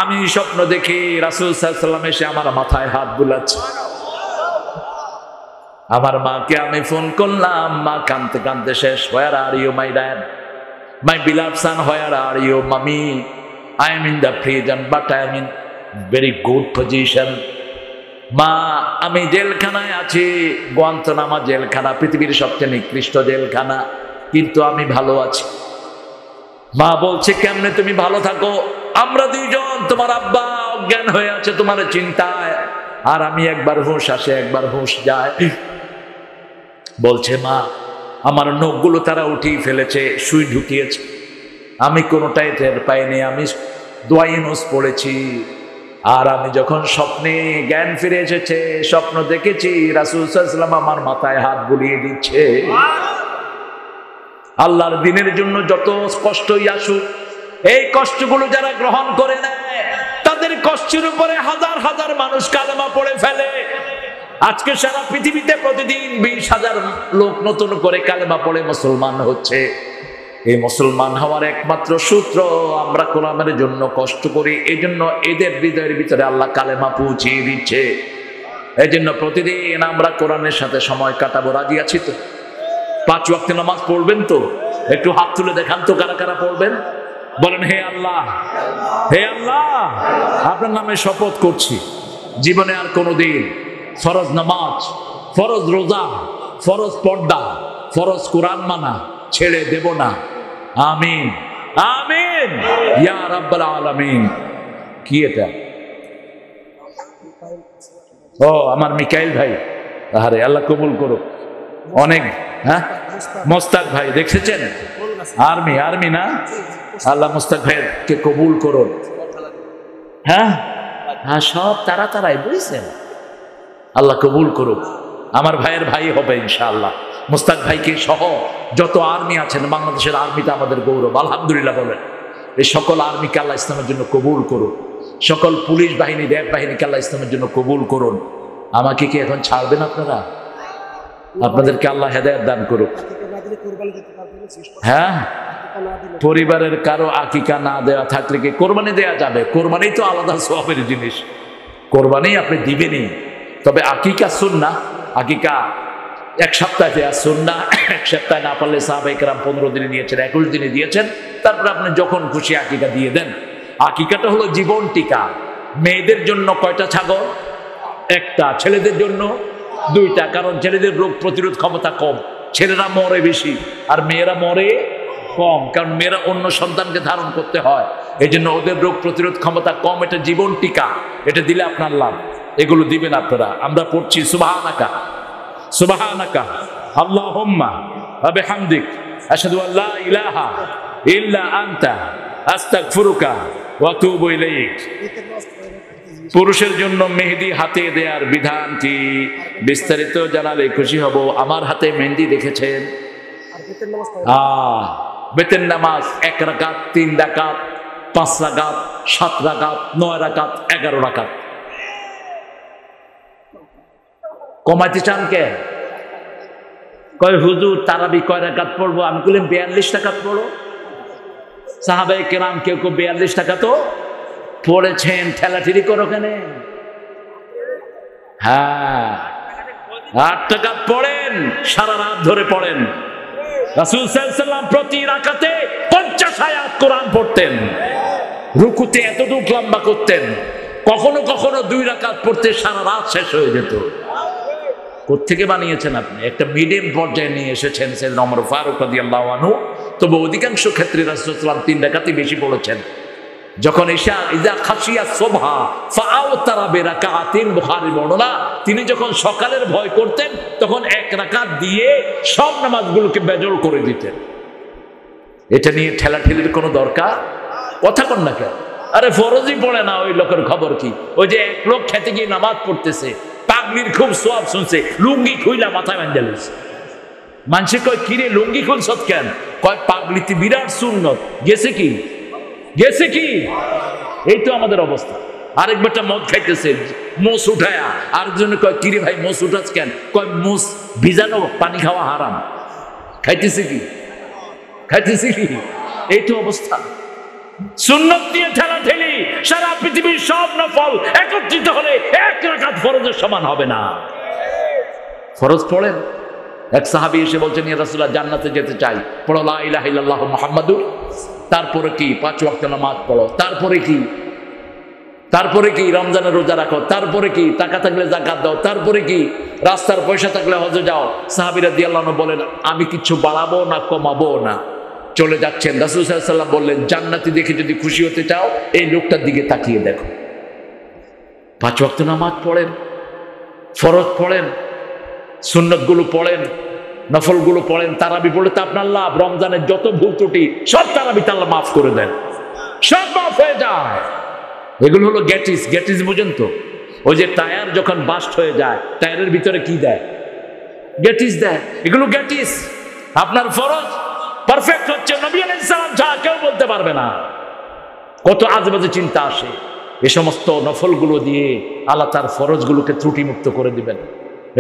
আমি স্বপ্ন দেখি রাসূল সাল্লাল্লাহু আলাইহি ওয়াসাল্লাম এসে আমার মাথায় হাত বুলাচ্ছে। আমার মাকে আমি ফোন করলাম, মা কাঁদতে কাঁদতে শেষ। Where are you my dad? My beloved son, where are you mommy? I am in the prison but I am in very good position. মা, আমি জেলখানায় আছি, গুয়ান্তানামো জেলখানা, পৃথিবীর সবচেয়ে নিকৃষ্ট জেলখানা, কিন্তু আমি ভালো আছি। মা বলছে, কেমনে তুমি ভালো থাকো? আমরা দুইজন, তোমার আব্বা অজ্ঞান হয়ে আছে তোমার চিন্তায়, আর আমি একবার হুঁশ আসে একবার হুঁশ যায়। বলছে, মা, আমার নখগুলো তারা উঠিয়ে ফেলেছে, সুই ঢুকিয়েছে, আমি কোনোটাই টের পাইনি। আমি দোয়া ইউনূস পড়েছি, আর আমি যখন স্বপ্নে জ্ঞান ফিরে এসেছে, স্বপ্ন দেখেছি রাসূল সাল্লাল্লাহু আলাইহি ওয়াসাল্লাম আমার মাথায় হাত বুলিয়ে দিচ্ছে। আল্লাহর দিনের জন্য যত কষ্টই আসুক, এই কষ্টগুলো যারা গ্রহণ করে নেয়, তাদের কষ্টের উপরে হাজার হাজার মানুষ কালেমা পড়ে ফেলে। আজকে সারা পৃথিবীতে প্রতিদিন 20,000 লোক নতুন করে কালেমা পড়ে মুসলমান হচ্ছে। এই মুসলমান হওয়ার একমাত্র সূত্র, আমরা কোরআনের জন্য কষ্ট করি, এই জন্য এদের হৃদয়ের ভিতরে আল্লাহ কালেমা পৌঁছিয়ে দিচ্ছে। এই জন্য প্রতিদিন আমরা কোরআনের সাথে সময় কাটাবো। রাজি আছি তো? 5 ওয়াক্ত নামাজ পড়বেন তো? একটু হাত তুলে দেখান তো কারা কারা পড়বেন। বলেন, হে আল্লাহ, হে আল্লাহ, আপনার নামে শপথ করছি, জীবনে আর কোনোদিন ফরজ নামাজ, ফরজ রোজা, ফরজ পর্দা, ফরজ কোরআন মানা, ছেড়ে দেব না। আমিন আমিন ইয়া রাব্বাল আলামিন। কি এটা? ও আমার মিকাইল ভাই, আরে আল্লাহ কবুল করুক। অনেক মোস্তাক ভাই দেখছেন, আর্মি না, আল্লাহ মোস্তাক ভাইকে কবুল করুন। হ্যাঁ হ্যাঁ, সব তারাই বুঝছেন, আল্লাহ কবুল করুক। আমার ভাইয়ের ভাই হবে ইনশাআল্লাহ। মোস্তাক ভাইকে সহ যত আর্মি আছেন, বাংলাদেশের আর্মিটা আমাদের গৌরব, আলহামদুলিল্লাহ বলেন। এই সকল আর্মিকে আল্লাহ ইসলামের জন্য কবুল করুন, সকল পুলিশ বাহিনী, র্যাব বাহিনীকে আল্লাহ ইসলামের জন্য কবুল করুন। আমাকে কি এখন ছাড়বেন আপনারা? আপনাদেরকে আল্লাহ হেদায়েত দান করুক। হ্যাঁ, পরিবারের কারো আকিকা না দেওয়া থাকলে কি কোরবানি দেওয়া যাবে? কোরবানি তো আলাদা সওয়াবের জিনিস, কোরবানি আপনি দিবেনই। তবে আকিকা সুন্নাহ, আকিকা এক সপ্তাহে দেওয়া সুন্নাহ। এক সপ্তাহে না পারলে সাহাবায়ে কেরাম 15 দিনে দিয়েছেন, 21 দিনে দিয়েছেন। তারপরে আপনি যখন খুশি আকিকা দিয়ে দেন। আকিকাটা হলো জীবন টিকা। মেয়েদের জন্য কয়টা ছাগল? একটা। ছেলেদের জন্য 2টা, কারণ ছেলেদের রোগ প্রতিরোধ ক্ষমতা কম, ছেলেরা মরে বেশি আর মেয়েরা মরে কম, কারণ মেয়েরা অন্য সন্তানকে ধারণ করতে হয়, এই জন্য ওদের রোগ প্রতিরোধ ক্ষমতা কম। এটা জীবন টিকা, এটা দিলে আপনার লাভ। এগুলো দিবেন আপনারা। আমরা পড়ছি সুবহানাকা সুবহানাকা আল্লাহুম্মা ওয়া বিহামদিক আশহাদু আল্লা ইলাহা ইল্লা আনতা আস্তাগফিরুকা ওয়া আতুবু ইলাইক। পুরুষের জন্য মেহেদি হাতে দেওয়ার বিধান কি? বিস্তারিত জানালে খুশি হব। আমার হাতে মেহেদি দেখেছেন? বেতের নামাজ 1 রাকাত, 3 রাকাত, 5 রাকাত, 7 রাকাত, 9 রাকাত, 11 রাকাত। কমাইতে চান কে? কয় হুজুর তারাবি কয় রাকাত পড়বো? আমি বললাম 42 রাকাত পড়ো। সাহাবায়ে কেরাম কেউ 42 রাকাত তো পড়েছেন, ঠেলাঠেলি করো কেন? হ্যাঁ, 8 রাকাত পড়েন, সারা রাত ধরে পড়েন। রাসূল সাল্লাল্লাহু আলাইহি ওয়াসাল্লাম প্রতি রাকাতে 50 আয়াত কোরআন পড়তেন, রুকুতে এতটুকু লম্বা করতেন। কখনো কখনো 2 রাকাত পড়তে সারা রাত শেষ হয়ে যেত। কোত্থেকে বানিয়েছেন আপনি? একটা মিডিয়াম পর্যায়ে নিয়ে এসেছেন সাইয়েদনা ওমর ফারুক রাদিয়াল্লাহু আনহু। তবে অধিকাংশ ক্ষেত্রে রাসূল সাল্লাল্লাহু আলাইহি ওয়াসাল্লাম 3 রাকাতই বেশি পড়েছেন। যখন ইজা খাশিয়া সুবহা ফাআউতারা বিরাকাতিন, বুখারী বর্ণনা, তিনি যখন সকালের ভয় করতেন তখন 1 রাকাত দিয়ে সব নামাজগুলোকে বেজল করে দিতেন। এটা নিয়ে ঠেলাঠেলির কোনো দরকার? কথা কন না কেন? আরে ফরজই পড়ে না ওই লোকের খবর কি? ওই যে এক লোক খেতে গিয়ে নামাজ পড়তেছে, পাগড়ির খুব সওয়াব শুনছে, লুঙ্গি খুইলা মাথায় বাঁধা লইছে। মানুষে কয় কিরে লুঙ্গি খুলছত কেন? কয় পাগড়িতে বিরাট সুন্নত। গেছে কি? গেছে কি? এই তো আমাদের অবস্থা। আরেক বেটা মদ খাইতেছে, মোষ উঠায়া, আরেকজনে কয় কিরে ভাই মোষ উঠাস কেন? কয় মোষ ভিজানো পানি খাওয়া হারাম। খাইতেছে কি? খাইতেছে কি? এই তো অবস্থা। সুন্নত দিয়ে ঠেলাঠেলি, সারা পৃথিবীর সব নফল একত্রিত হলে 1 রাকাত ফরজের সমান হবে না। ফরজ পড়েন। এক সাহাবী এসে বলছেন, ইয়া রাসূলুল্লাহ জান্নাতে যেতে চাই, পড়ো লা ইলাহা ইল্লাল্লাহ মুহাম্মাদুর। তারপরে কি? 5 ওয়াক্ত নামাজ পড়ো। তারপরে কি? তারপরে কি? রমজানের রোজা রাখো। তারপরে কি? টাকা থাকলে যাকাত দাও। তারপরে কি? রাস্তার পয়সা থাকলে হজে যাও। সাহাবী রাদিয়াল্লাহু আনহু বলেন, আমি কিছু বাড়াবো না কমাবো না। চলে যাচ্ছেন। রাসূল সাল্লাল্লাহু আলাইহি ওয়াসাল্লাম বললেন, জান্নাতি দেখে যদি খুশি হতে চাও এই লোকটার দিকে তাকিয়ে দেখো। 5 ওয়াক্ত নামাজ পড়েন, ফরজ পড়েন, সুন্নতগুলো পড়েন, নফলগুলো পড়েন, তারাবি পড়লে তো আপনার লাভ। রমজানের যত ভুল ত্রুটি সব তারাবিতে আল্লাহ মাফ করে দেন, সব মাফ হয়ে যায়। এগুলো হলো গ্যাটিস। গ্যাটিস বুঝেন তো? ওই যে টায়ার যখন বাস্ট হয়ে যায়, টায়ারের ভিতরে কি দেয়? গ্যাটিস দেয়। এগুলো গ্যাটিস। আপনার ফরজ পারফেক্ট হচ্ছে নবী আলাইহিস সালাম ছাড়া কেউ বলতে পারবে না। কত আজেবাজে চিন্তা আসে। এই সমস্ত নফলগুলো দিয়ে আল্লাহ তার ফরজগুলোকে ত্রুটিমুক্ত করে দিবেন।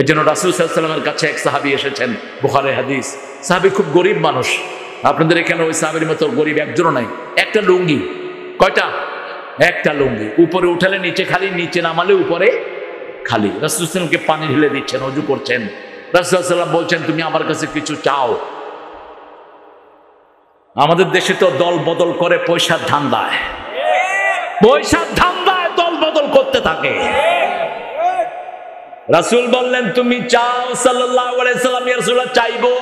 এই জন্য রাসূল সাল্লাল্লাহু আলাইহি ওয়াসাল্লামের কাছে এক সাহাবী এসেছেন, বুখারী হাদিস। সাহাবী খুব গরিব মানুষ। আপনাদের এখানে ওই সাহাবীর মতো গরিব একজনও নাই। একটা লুঙ্গি। কয়টা? একটা লুঙ্গি। উপরে উঠালে নিচে খালি, নিচে নামালে উপরে খালি। রাসূল সাল্লাল্লাহু আলাইহি ওয়াসাল্লামকে পানি ঢেলে দিচ্ছেন, ওযু করছেন। রাসূল সাল্লাল্লাহু আলাইহি ওয়াসাল্লাম বলছেন, তুমি আমার কাছে কিছু চাও? আমাদের দেশে তো দল বদল করে পয়সার ধান্দায়, পয়সার ধান্দায় দল বদল করতে থাকে। রাসূল বললেন, তুমি চাও? সাল্লাল্লাহু আলাইহি সাল্লাম, ইয়া রাসূলুল্লাহ চাইবো।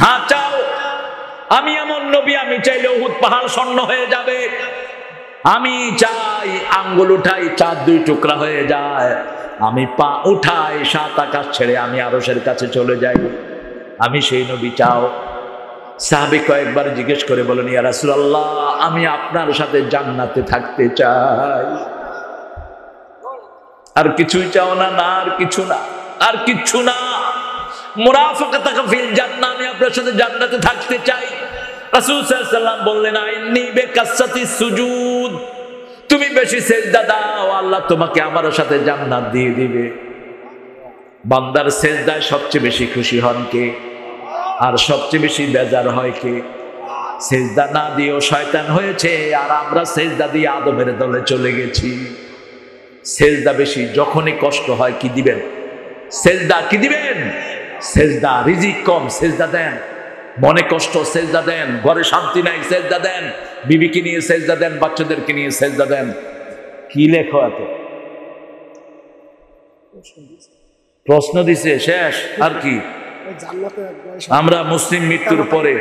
হ্যাঁ চাও। আমি এমন নবী, আমি চাইলে উহুদ পাহাড় স্বর্ণ হয়ে যাবে। আমি চাই আঙ্গুল উঠাই চাঁদ 2 টুকরা হয়ে যায়। আমি পা উঠাই 7 আকাশ ছেড়ে আমি আরশের কাছে চলে যাই। আমি সেই নবী। চাও? সাহাবী কয়েকবার জিজ্ঞেস করে বলেন, ইয়া রাসূলুল্লাহ, আমি আপনার সাথে জান্নাতে থাকতে চাই। আর কিছুই চাও না? না, আর কিছু না, আর কিচ্ছু না। মুরাফাকাতাকা ফিল জান্নাহ, আমি আপনার সাথে জান্নাতে থাকতে চাই। রাসূল সাল্লাল্লাহু আলাইহি ওয়াসাল্লাম বললেন, আইন্নী বিকাসসাতিস সুজুদ, তুমি বেশি সিজদা দাও, আল্লাহ তোমাকে আমার সাথে জান্নাত দিয়ে দিবে। বান্দার সিজদায় সবচেয়ে বেশি খুশি হন কে? আর সবচেয়ে বেশি বেজার হয় কে? সিজদা না দিয়েও শয়তান হয়েছে, আর আমরা সিজদা দিয়ে আদমের দলে চলে গেছি। সিজদা বেশি, যখনই কষ্ট হয় কি দিবেন? সিজদা। কি দিবেন? সিজদা। রিজিক কম, সিজদা দেন। মনে কষ্ট, সিজদা দেন। ঘরে শান্তি নাই, সিজদা দেন। বিবিকে নিয়ে সিজদা দেন, বাচ্চাদেরকে নিয়ে সিজদা দেন। কি লেখো এত? প্রশ্ন দিছে, শেষ। আর কি? আমরা মুসলিম মৃত্যুর পরে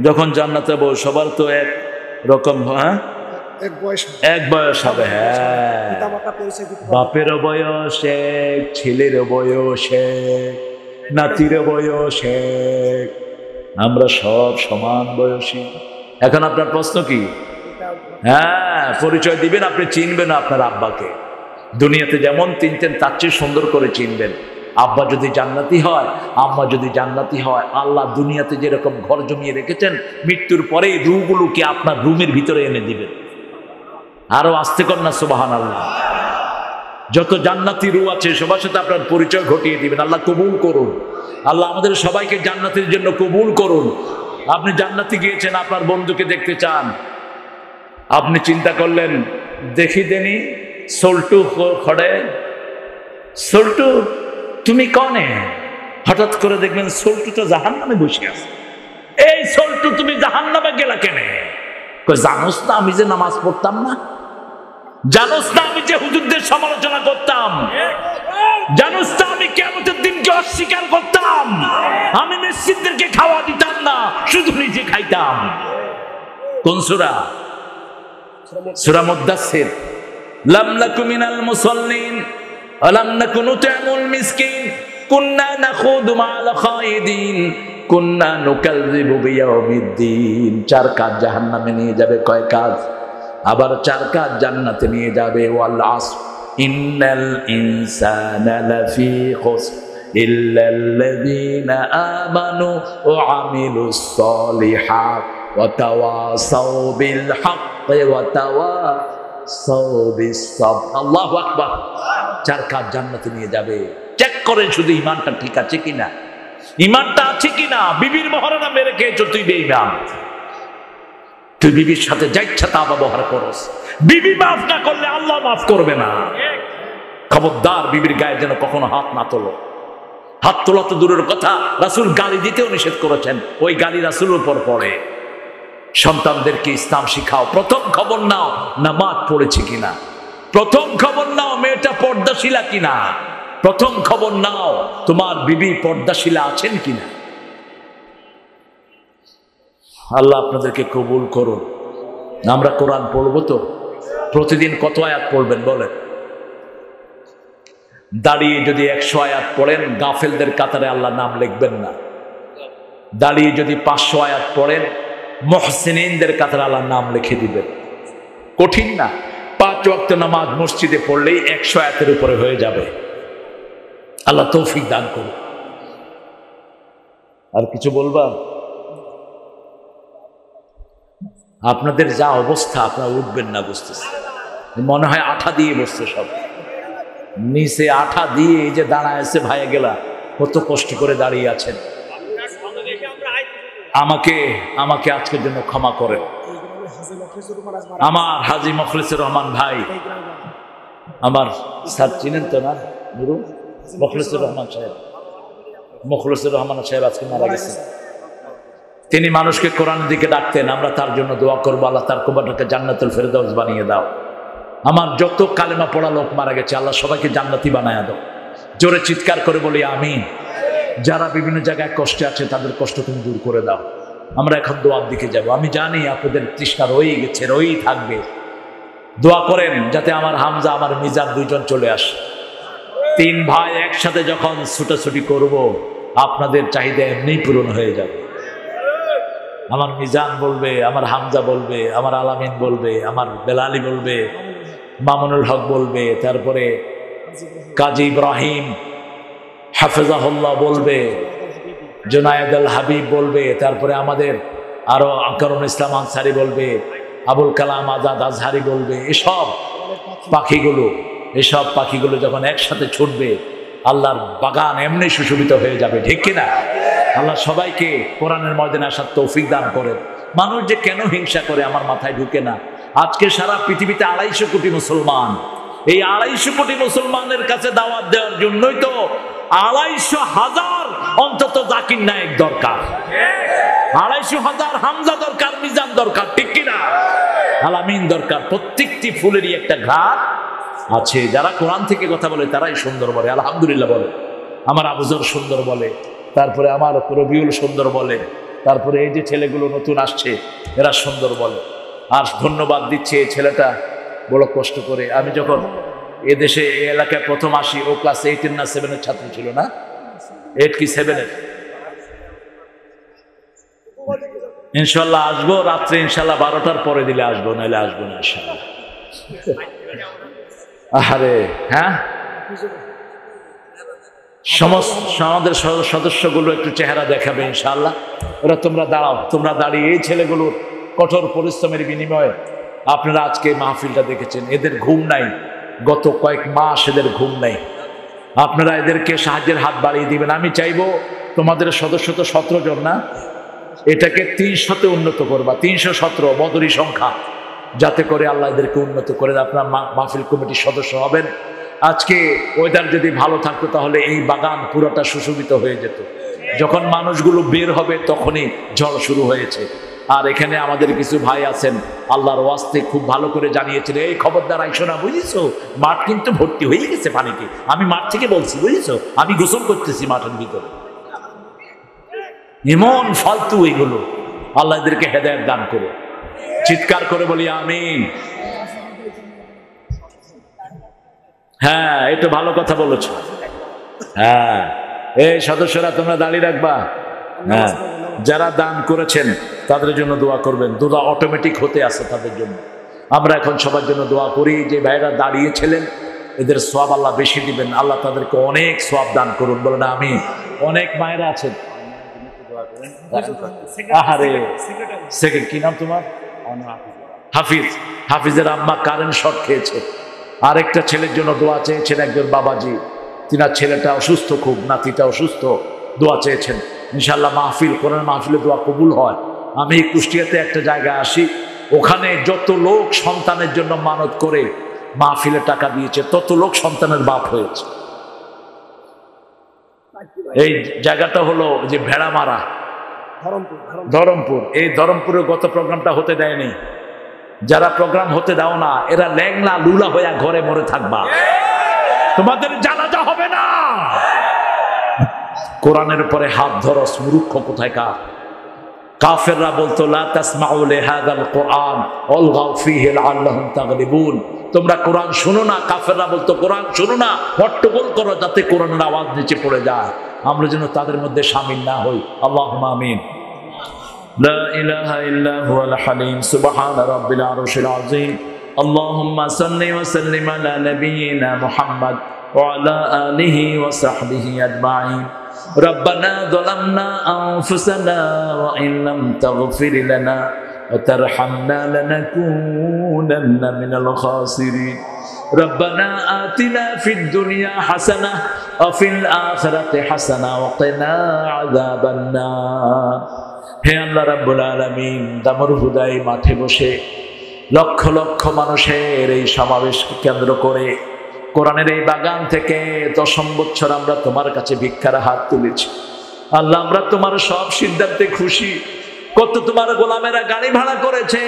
যখন জান্নাতে যাবো, সবার তো এক রকম, হ্যাঁ, এক বয়স হবে। হ্যাঁ, বাপেরও বয়স এক, ছেলেরও বয়স এক, নাতিরও বয়স এক, আমরা সব সমান বয়সী। এখন আপনার প্রশ্ন কি? হ্যাঁ, পরিচয় দিবেন, আপনি চিনবেন আপনার আব্বাকে। দুনিয়াতে যেমন চিনতেন তার চেয়ে সুন্দর করে চিনবেন। আব্বা যদি জান্নাতি হয়, আম্মা যদি জান্নাতি হয়, আল্লাহ দুনিয়াতে যেরকম ঘর জমিয়ে রেখেছেন, মৃত্যুর পরে রূহগুলোকে আপনার রুমের ভিতরে এনে দিবেন। আরো আস্তে কর না সুবহানাল্লাহ। যত জান্নাতি রূহ আছে সবার সাথে আপনার পরিচয় ঘটিয়ে দিবেন। আল্লাহ কবুল করুন। আল্লাহ আমাদের সবাইকে জান্নাতের জন্য কবুল করুন। আপনি জান্নাতে গিয়েছেন, আপনার বন্ধুকে দেখতে চান, আপনি চিন্তা করলেন দেখি দেনি সল্টু খড়ে, সল্টু তুমি কনে? হঠাৎ করে দেখবেন সল্টু তো জাহান্নামে বসে আছে। এই সল্টু, তুমি জাহান্নামে গেলা কেনে? জানোস না আমি যে নামাজ পড়তাম না? জানোস না আমি যে হুজুরদের সমালোচনা করতাম? জানোস না আমি কিয়ামতের দিনকে অস্বীকার করতাম? আমি মিসকিনদেরকে খাওয়া দিতাম না, শুধু নিজে খাইতাম। কোন সূরা? সূরা মুদ্দাসসির। লাম নাকু মিনাল মুসাল্লিন ওয়া লাম নাকু নুত'imul মিসকিন কুন্না নাখুদু মা'আল খায়িদিন কুন্না নুকাযযিবু বিয়াউমিদ্দিন। 4 কাজ জাহান্নামে নিয়ে যাবে। কয় কাজ? আবার 4 কাজ জান্নাতে নিয়ে যাবে। ওয়াল আসর ইন্নাল ইনসানা লাফি খুসর ইল্লাল্লাযীনা আমানু ওয়া আমিলুস সলিহাত ওয়া তাওয়াসাউ বিল হাক্কি ওয়া তাওয়াসাউ বিস সাবর। আল্লাহু আকবার। 4 কাজ জান্নাতে নিয়ে যাবে। চেক করেন শুধু ঈমানটা ঠিক আছে কিনা, ঈমানটা আছে কিনা। বিবির মহারানা মেরে খেয়েছো, তুই বেঈমান। তুই বিবির সাথে যা ইচ্ছা তা ব্যবহার করস, বিবি মাফ না করলে আল্লাহ মাফ করবে না। খবরদার, বিবির গায়ে যেন কখনো হাত না তোলো। হাত তোলা তো দূরের কথা, রাসূল গালি দিতেও নিষেধ করেছেন। ওই গালি রাসূলের উপর পড়ে। সন্তানদেরকে ইসলাম শিখাও। প্রথম খবর নাও নামাজ পড়েছে কিনা। প্রথম খবর নাও মেয়েটা পর্দাশীলা কিনা। প্রথম খবর নাও তোমার বিবি পর্দাশীলা আছেন কিনা। আল্লাহ আপনাদেরকে কবুল করুন। আমরা কোরআন পড়বো তো? প্রতিদিন কত আয়াত পড়বেন বলেন? দাঁড়িয়ে যদি 100 আয়াত পড়েন, গাফেলদের কাতারে আল্লাহ নাম লিখবেন না। দাঁড়িয়ে যদি 500 আয়াত পড়েন, মুহসিনিনদের কাতারে আল্লাহ নাম লিখে দিবেন। কঠিন না। 5 ওয়াক্ত নামাজ মসজিদে পড়লেই 100 আয়াতের উপরে হয়ে যাবে। আল্লাহ তৌফিক দান করুন। আর কিছু বলবা? আপনাদের যা অবস্থা, আপনারা উঠবেন না, বুঝতেছে মনে হয় আঠা দিয়ে বসছে সব। নিচে আঠা দিয়ে এই যে দাঁড়ায় আছে ভাইয়া গেলা, কত কষ্ট করে দাঁড়িয়ে আছেন। আমাকে আজকের জন্য ক্ষমা করেন। আমার হাজী মুখলিসুর রহমান ভাই, আমার স্যার চিনেন তো না? মুখলিসুর রহমান সাহেব, মুখলিসুর রহমান সাহেব আজকে মারা গেছেন। তিনি মানুষকে কোরআনের দিকে ডাকতেন। আমরা তার জন্য দোয়া করবো, আল্লাহ তার কবরটাকে জান্নাতুল ফেরদাউস বানিয়ে দাও। আমার যত কালেমা পড়া লোক মারা গেছে, আল্লাহ সবাইকে জান্নাতি বানায় দাও। জোরে চিৎকার করে বলি আমিন। যারা বিভিন্ন জায়গায় কষ্টে আছে তাদের কষ্ট তুমি দূর করে দাও। আমরা এখন দোয়ার দিকে যাব। আমি জানি আপনাদের তৃষ্ণা রয়েই গেছে, রয়েই থাকবে। দোয়া করেন যাতে আমার হামজা, আমার মিজান দুইজন চলে আসে। 3 ভাই একসাথে যখন ছুটাছুটি করব, আপনাদের চাহিদা এমনি পূরণ হয়ে যাবে। আমার মিজান বলবে, আমার হামজা বলবে, আমার আলামিন বলবে, আমার বেলালি বলবে, মামুনুল হক বলবে, তারপরে কাজী ইব্রাহিম হাফেজাহুল্লাহ বলবে, জুনায়েদ আল হাবিব বলবে, তারপরে আমাদের আরো আকরুল ইসলাম আনসারী বলবে, আবুল কালাম আজাদ আজহারি বলবে। এসব পাখিগুলো যখন একসাথে ছুটবে, আল্লাহর বাগান এমনি সুশোভিত হয়ে যাবে, ঠিক কিনা? আল্লাহ সবাইকে কোরআনের ময়দানে আসার তৌফিক দান করেন। মানুষ যে কেন হিংসা করে আমার মাথায় ঢুকে না। আজকে সারা পৃথিবীতে 250 কোটি মুসলমান। এই 250 কোটি মুসলমানের কাছে দাওয়াত দেওয়ার জন্যই তো 250,000 অন্তত জাকির নায়েক দরকার, 250,000 হামজা দরকার, মিজান দরকার, ঠিক কিনা? আলামিন দরকার। প্রত্যেকটি ফুলেরই একটা ঘ্রাণ আছে। যারা কোরআন থেকে কথা বলে তারাই সুন্দর বলে, আলহামদুলিল্লাহ বলে। আমার আবুজর সুন্দর বলে, তারপরে আমার রবিউল সুন্দর বলে, তারপরে এই যে ছেলেগুলো নতুন আসছে এরা সুন্দর বলে। আর ধন্যবাদ দিচ্ছে এই ছেলেটা বড় কষ্ট করে। আমি যখন এদেশে এই এলাকায় প্রথম আসি, ও ক্লাস 8 না 7 এর ছাত্র ছিল না, 8 কি 7 এর। ইনশাল্লাহ আসবো রাত্রে, ইনশাল্লাহ 12টার পরে দিলে আসবো, নাহলে আসবো না ইনশাল্লাহ। আরে হ্যাঁ, আমাদের সদস্যগুলো একটু চেহারা দেখাবে ইনশাআল্লাহ। ওরা তোমরা দাঁড়াও, তোমরা দাঁড়িয়ে এই ছেলেগুলোর কঠোর পরিশ্রমের বিনিময়ে আপনারা আজকে মাহফিলটা দেখেছেন। এদের ঘুম নাই, গত কয়েক মাস এদের ঘুম নাই। আপনারা এদেরকে সাহায্যের হাত বাড়িয়ে দিবেন। আমি চাইবো তোমাদের সদস্য তো 17 জন না, এটাকে 300-তে উন্নত করবা, 317 বদরি সংখ্যা, যাতে করে আল্লাহ এদেরকে উন্নত করে আপনার মাহফিল কমিটির সদস্য হবেন। আজকে ওয়েদার যদি ভালো থাকতো তাহলে এই বাগান পুরোটা সুশোভিত হয়ে যেত। যখন মানুষগুলো বের হবে তখনই ঝড় শুরু হয়েছে। আর এখানে আমাদের কিছু ভাই আছেন আল্লাহর ওয়াস্তে খুব ভালো করে জানিয়েছিল, এই খবরদার আইসো না, বুঝেছো, মাঠ কিন্তু ভর্তি হয়ে গেছে পানিতে। আমি মাঠ থেকে বলছি, বুঝেছো, আমি গোসল করতেছি মাঠের ভিতরে। এমন ফালতু এগুলো, আল্লাহ এদেরকে হেদায়েত দান করে। চিৎকার করে বলি আমিন। হ্যাঁ, এটা ভালো কথা বলেছো। হ্যাঁ, এই সদস্যরা তোমরা দাঁড়িয়ে রাখবা। হ্যাঁ, যারা দান করেছেন তাদের জন্য দোয়া করবেন, দোয়া অটোমেটিক হতে আছে তাদের জন্য। আমরা এখন সবার জন্য দোয়া করি। যে ভাইরা দাঁড়িয়েছিলেন এদের সওয়াব আল্লাহ বেশি দিবেন, আল্লাহ তাদেরকে অনেক সওয়াব দান করুন, বলেন আমিন। অনেক মায়েরা আছেন। আহারে, সেকেন্ড কি নাম তোমার? হাফিজ। হাফিজের আম্মা কারেন্ট শর্ট খেয়েছে। আরেকটা ছেলের জন্য দোয়া চেয়েছেন একজন বাবাজি, তিনার ছেলেটা অসুস্থ খুব, নাতিটা অসুস্থ, দোয়া চেয়েছেন। ইনশাআল্লাহ মাহফিল, কোরআন মাহফিলে দোয়া কবুল হয়। আমি কুষ্টিয়াতে একটা জায়গায় আসি, ওখানে যত লোক সন্তানের জন্য মানত করে মাহফিলে টাকা দিয়েছে, তত লোক সন্তানের বাপ হয়েছে। এই জায়গাটা হলো যে ভেড়ামারা, ধরমপুর। এই ধরমপুরের গত প্রোগ্রামটা হতে দেয়নি। যারা প্রোগ্রাম হতে দাও না, এরা ল্যাংলা লুলা হইয়া ঘরে মরে থাকবা, তোমাদের জানাজা হবে না। কোরআনের উপরে হাত ধরো, মূর্খ কোথায়কার। কাফেররা বলতো লা তাসমাউ লিহাযাল কোরআন ওয়ালগাউ ফীহি লাআল্লাহুম তাগলিবুন, তোমরা কোরআন শোনো না। কাফেররা বলতো কোরআন শোনো না, হট্টগোল করো যাতে কোরআনের আওয়াজ নিচে পড়ে যায়। আমরা যেন তাদের মধ্যে শামিল না হই। আল্লাহুম্মা আমিন। লা ইলাহা ইল্লা হুয়াল হালিম সুবহানা রাব্বিল আরশিল আযীম। আল্লাহুম্মা সাল্লি ওয়া সাল্লিম আলা নাবিয়িনা মুহাম্মদ ওয়া আলা আলিহি ওয়া সাহবিহি আজমাইন। ربنا ظلمنا أنفسنا وإن لم تغفر لنا وترحمنا لنكونن من الخاسرين ربنا آتنا في الدنيا حسنة وفي الآخرة حسنة وقنا عذاب النار। হে আল্লাহ রাব্বুল আলামিন, দামর হুদাই মাঠে বসে লক্ষ লক্ষ মানুষের এই সমাবেশ কেন্দ্র করে কোরআনের এই বাগান থেকে 10 বছর আমরা তোমার কাছে ভিক্ষার হাত তুলেছি। আল্লাহ, আমরা তোমার সব সিদ্ধান্তে খুশি। কত তোমার গোলামেরা গাড়ি ভাড়া করেছে,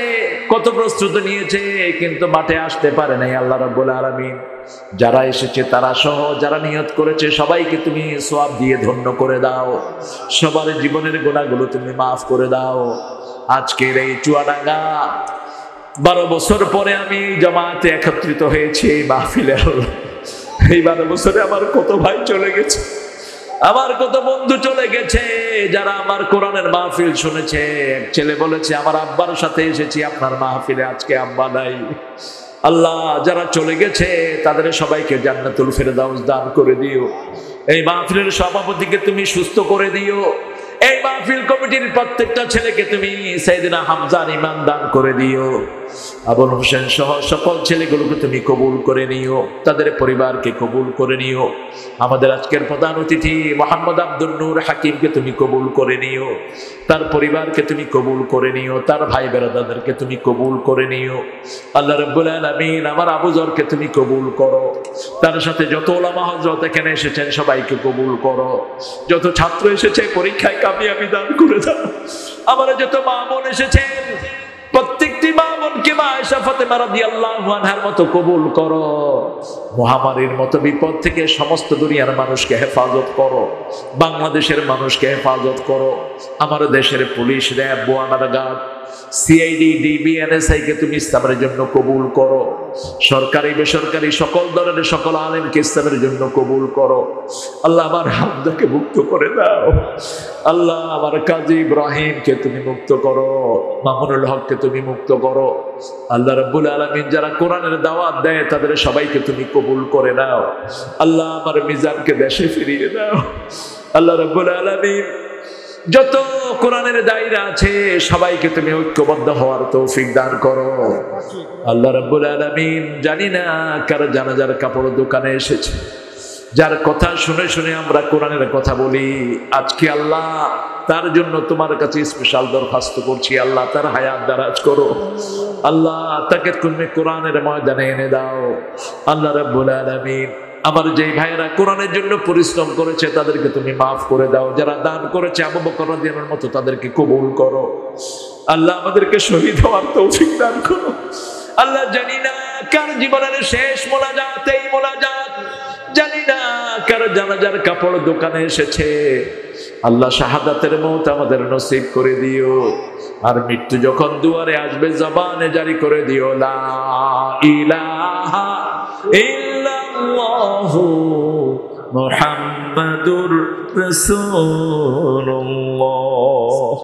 কত প্রস্তুতি নিয়েছে, কিন্তু মাঠে আসতে পারে নাই। আল্লাহ রাব্বুল আলামিন যারা এসেছে তারা সহ যারা নিয়ত করেছে সবাইকে তুমি সওয়াব দিয়ে ধন্য করে দাও, সবার জীবনের গুনাহগুলো তুমি মাফ করে দাও। আজকের এই চুয়াডাঙ্গা 12 বছর পরে আমি জামাতে একত্রিত হয়েছি এই মাহফিলে। এই 12 বছরে আমার কত ভাই চলে গেছে, আমার কত বন্ধু চলে গেছে, যারা আমার কোরআনের মাহফিল শুনেছে। এক ছেলে বলেছে আমার আব্বার সাথে এসেছি আপনার মাহফিলে, আজকে আব্বা নাই। আল্লাহ যারা চলে গেছে তাদের সবাইকে জান্নাতুল ফেরদাউস দান করে দিও। এই মাহফিলের সভাপতিকে তুমি সুস্থ করে দিও। এই মাহফিল কমিটির প্রত্যেকটা ছেলেকে তুমি সাইয়েদনা হামজার ঈমান দান করে দিও। আবুল হোসেন সহ সকল ছেলেগুলোকে তুমি কবুল করে নিও, তাদের পরিবারকে কবুল করে নিও। আমাদের আজকের প্রধান অতিথি মোহাম্মদ আব্দুল নূর হাকিমকে তুমি কবুল করে নিও, তার পরিবারকে তুমি কবুল করে নিও, তার ভাই বেরাদারদেরকে তুমি কবুল করে নিও। আল্লাহ রাব্বুল আলামিন আমার আবু জরকে তুমি কবুল করো, তার সাথে যত ওলামা হযরত এখানে এসেছেন সবাইকে কবুল করো। যত ছাত্র এসেছে পরীক্ষায় কামিয়াবি দান করে দাও। আমার যত মা বোন এসেছেন প্রত্যেকটি মা বোনকে মা আয়েশা ফাতেমা রাদিয়াল্লাহু আনহার মতো কবুল করো। মহামারীর মতো বিপদ থেকে সমস্ত দুনিয়ার মানুষকে হেফাজত করো, বাংলাদেশের মানুষকে হেফাজত করো। আমার দেশের police, RAB, border guard, CID, DB, NSI কে তুমি ইসলামের জন্য কবুল করো। সরকারি বেসরকারি সকল ধরনের সকল আলেমকে ইসলামের জন্য কবুল করো। আল্লাহ আমার হামদাকে মুক্ত করে দাও। আল্লাহ আমার কাজী ইব্রাহিমকে তুমি মুক্ত করো, মামুনুল হককে তুমি মুক্ত করো। আল্লাহ রাব্বুল আলামিন যারা কোরআনের দাওয়াত দেয় তাদের সবাইকে তুমি কবুল করে নাও। আল্লাহ আমার মিজানকে দেশে ফিরিয়ে দাও। আল্লাহ রাব্বুল আলামিন যত কোরআনের দায়রা আছে সবাইকে তুমি ঐক্যবদ্ধ হওয়ার তৌফিক দান করো। আল্লাহ রাব্বুল আলামিন জানি না কার জানাজার কাপড় দোকানে এসেছে, যার কথা শুনে শুনে আমরা কোরআনের কথা বলি, আজকে আল্লাহ তার জন্য তোমার কাছে স্পেশাল দরখাস্ত করছি। আল্লাহ তার হায়াত দারাজ করো। আল্লাহ তাকে তুমি কোরআনের ময়দানে এনে দাও। আল্লাহ রাব্বুল আলামিন আমার যেই ভাইয়েরা কোরআনের জন্য পরিশ্রম করেছে তাদেরকে তুমি মাফ করে দাও। যারা দান করেছে আবু বকর রাদিয়াল্লাহু আনহুর মতো তাদেরকে কবুল করো। আল্লাহ আমাদেরকে শহীদ হওয়ার তৌফিক দান করো। আল্লাহ জানি না কার জীবনের শেষ মোনাজাত এই মোনাজাত, জানি না কার জানাজার কাপড় দোকানে এসেছে। আল্লাহ শাহাদাতের মওত আমাদের নসিব করে দিও। আর মৃত্যু যখন দুয়ারে আসবে জবানে জারি করে দিও লা ইলাহা ইল্লাল্লাহু মুহাম্মাদুর রাসূলুল্লাহ।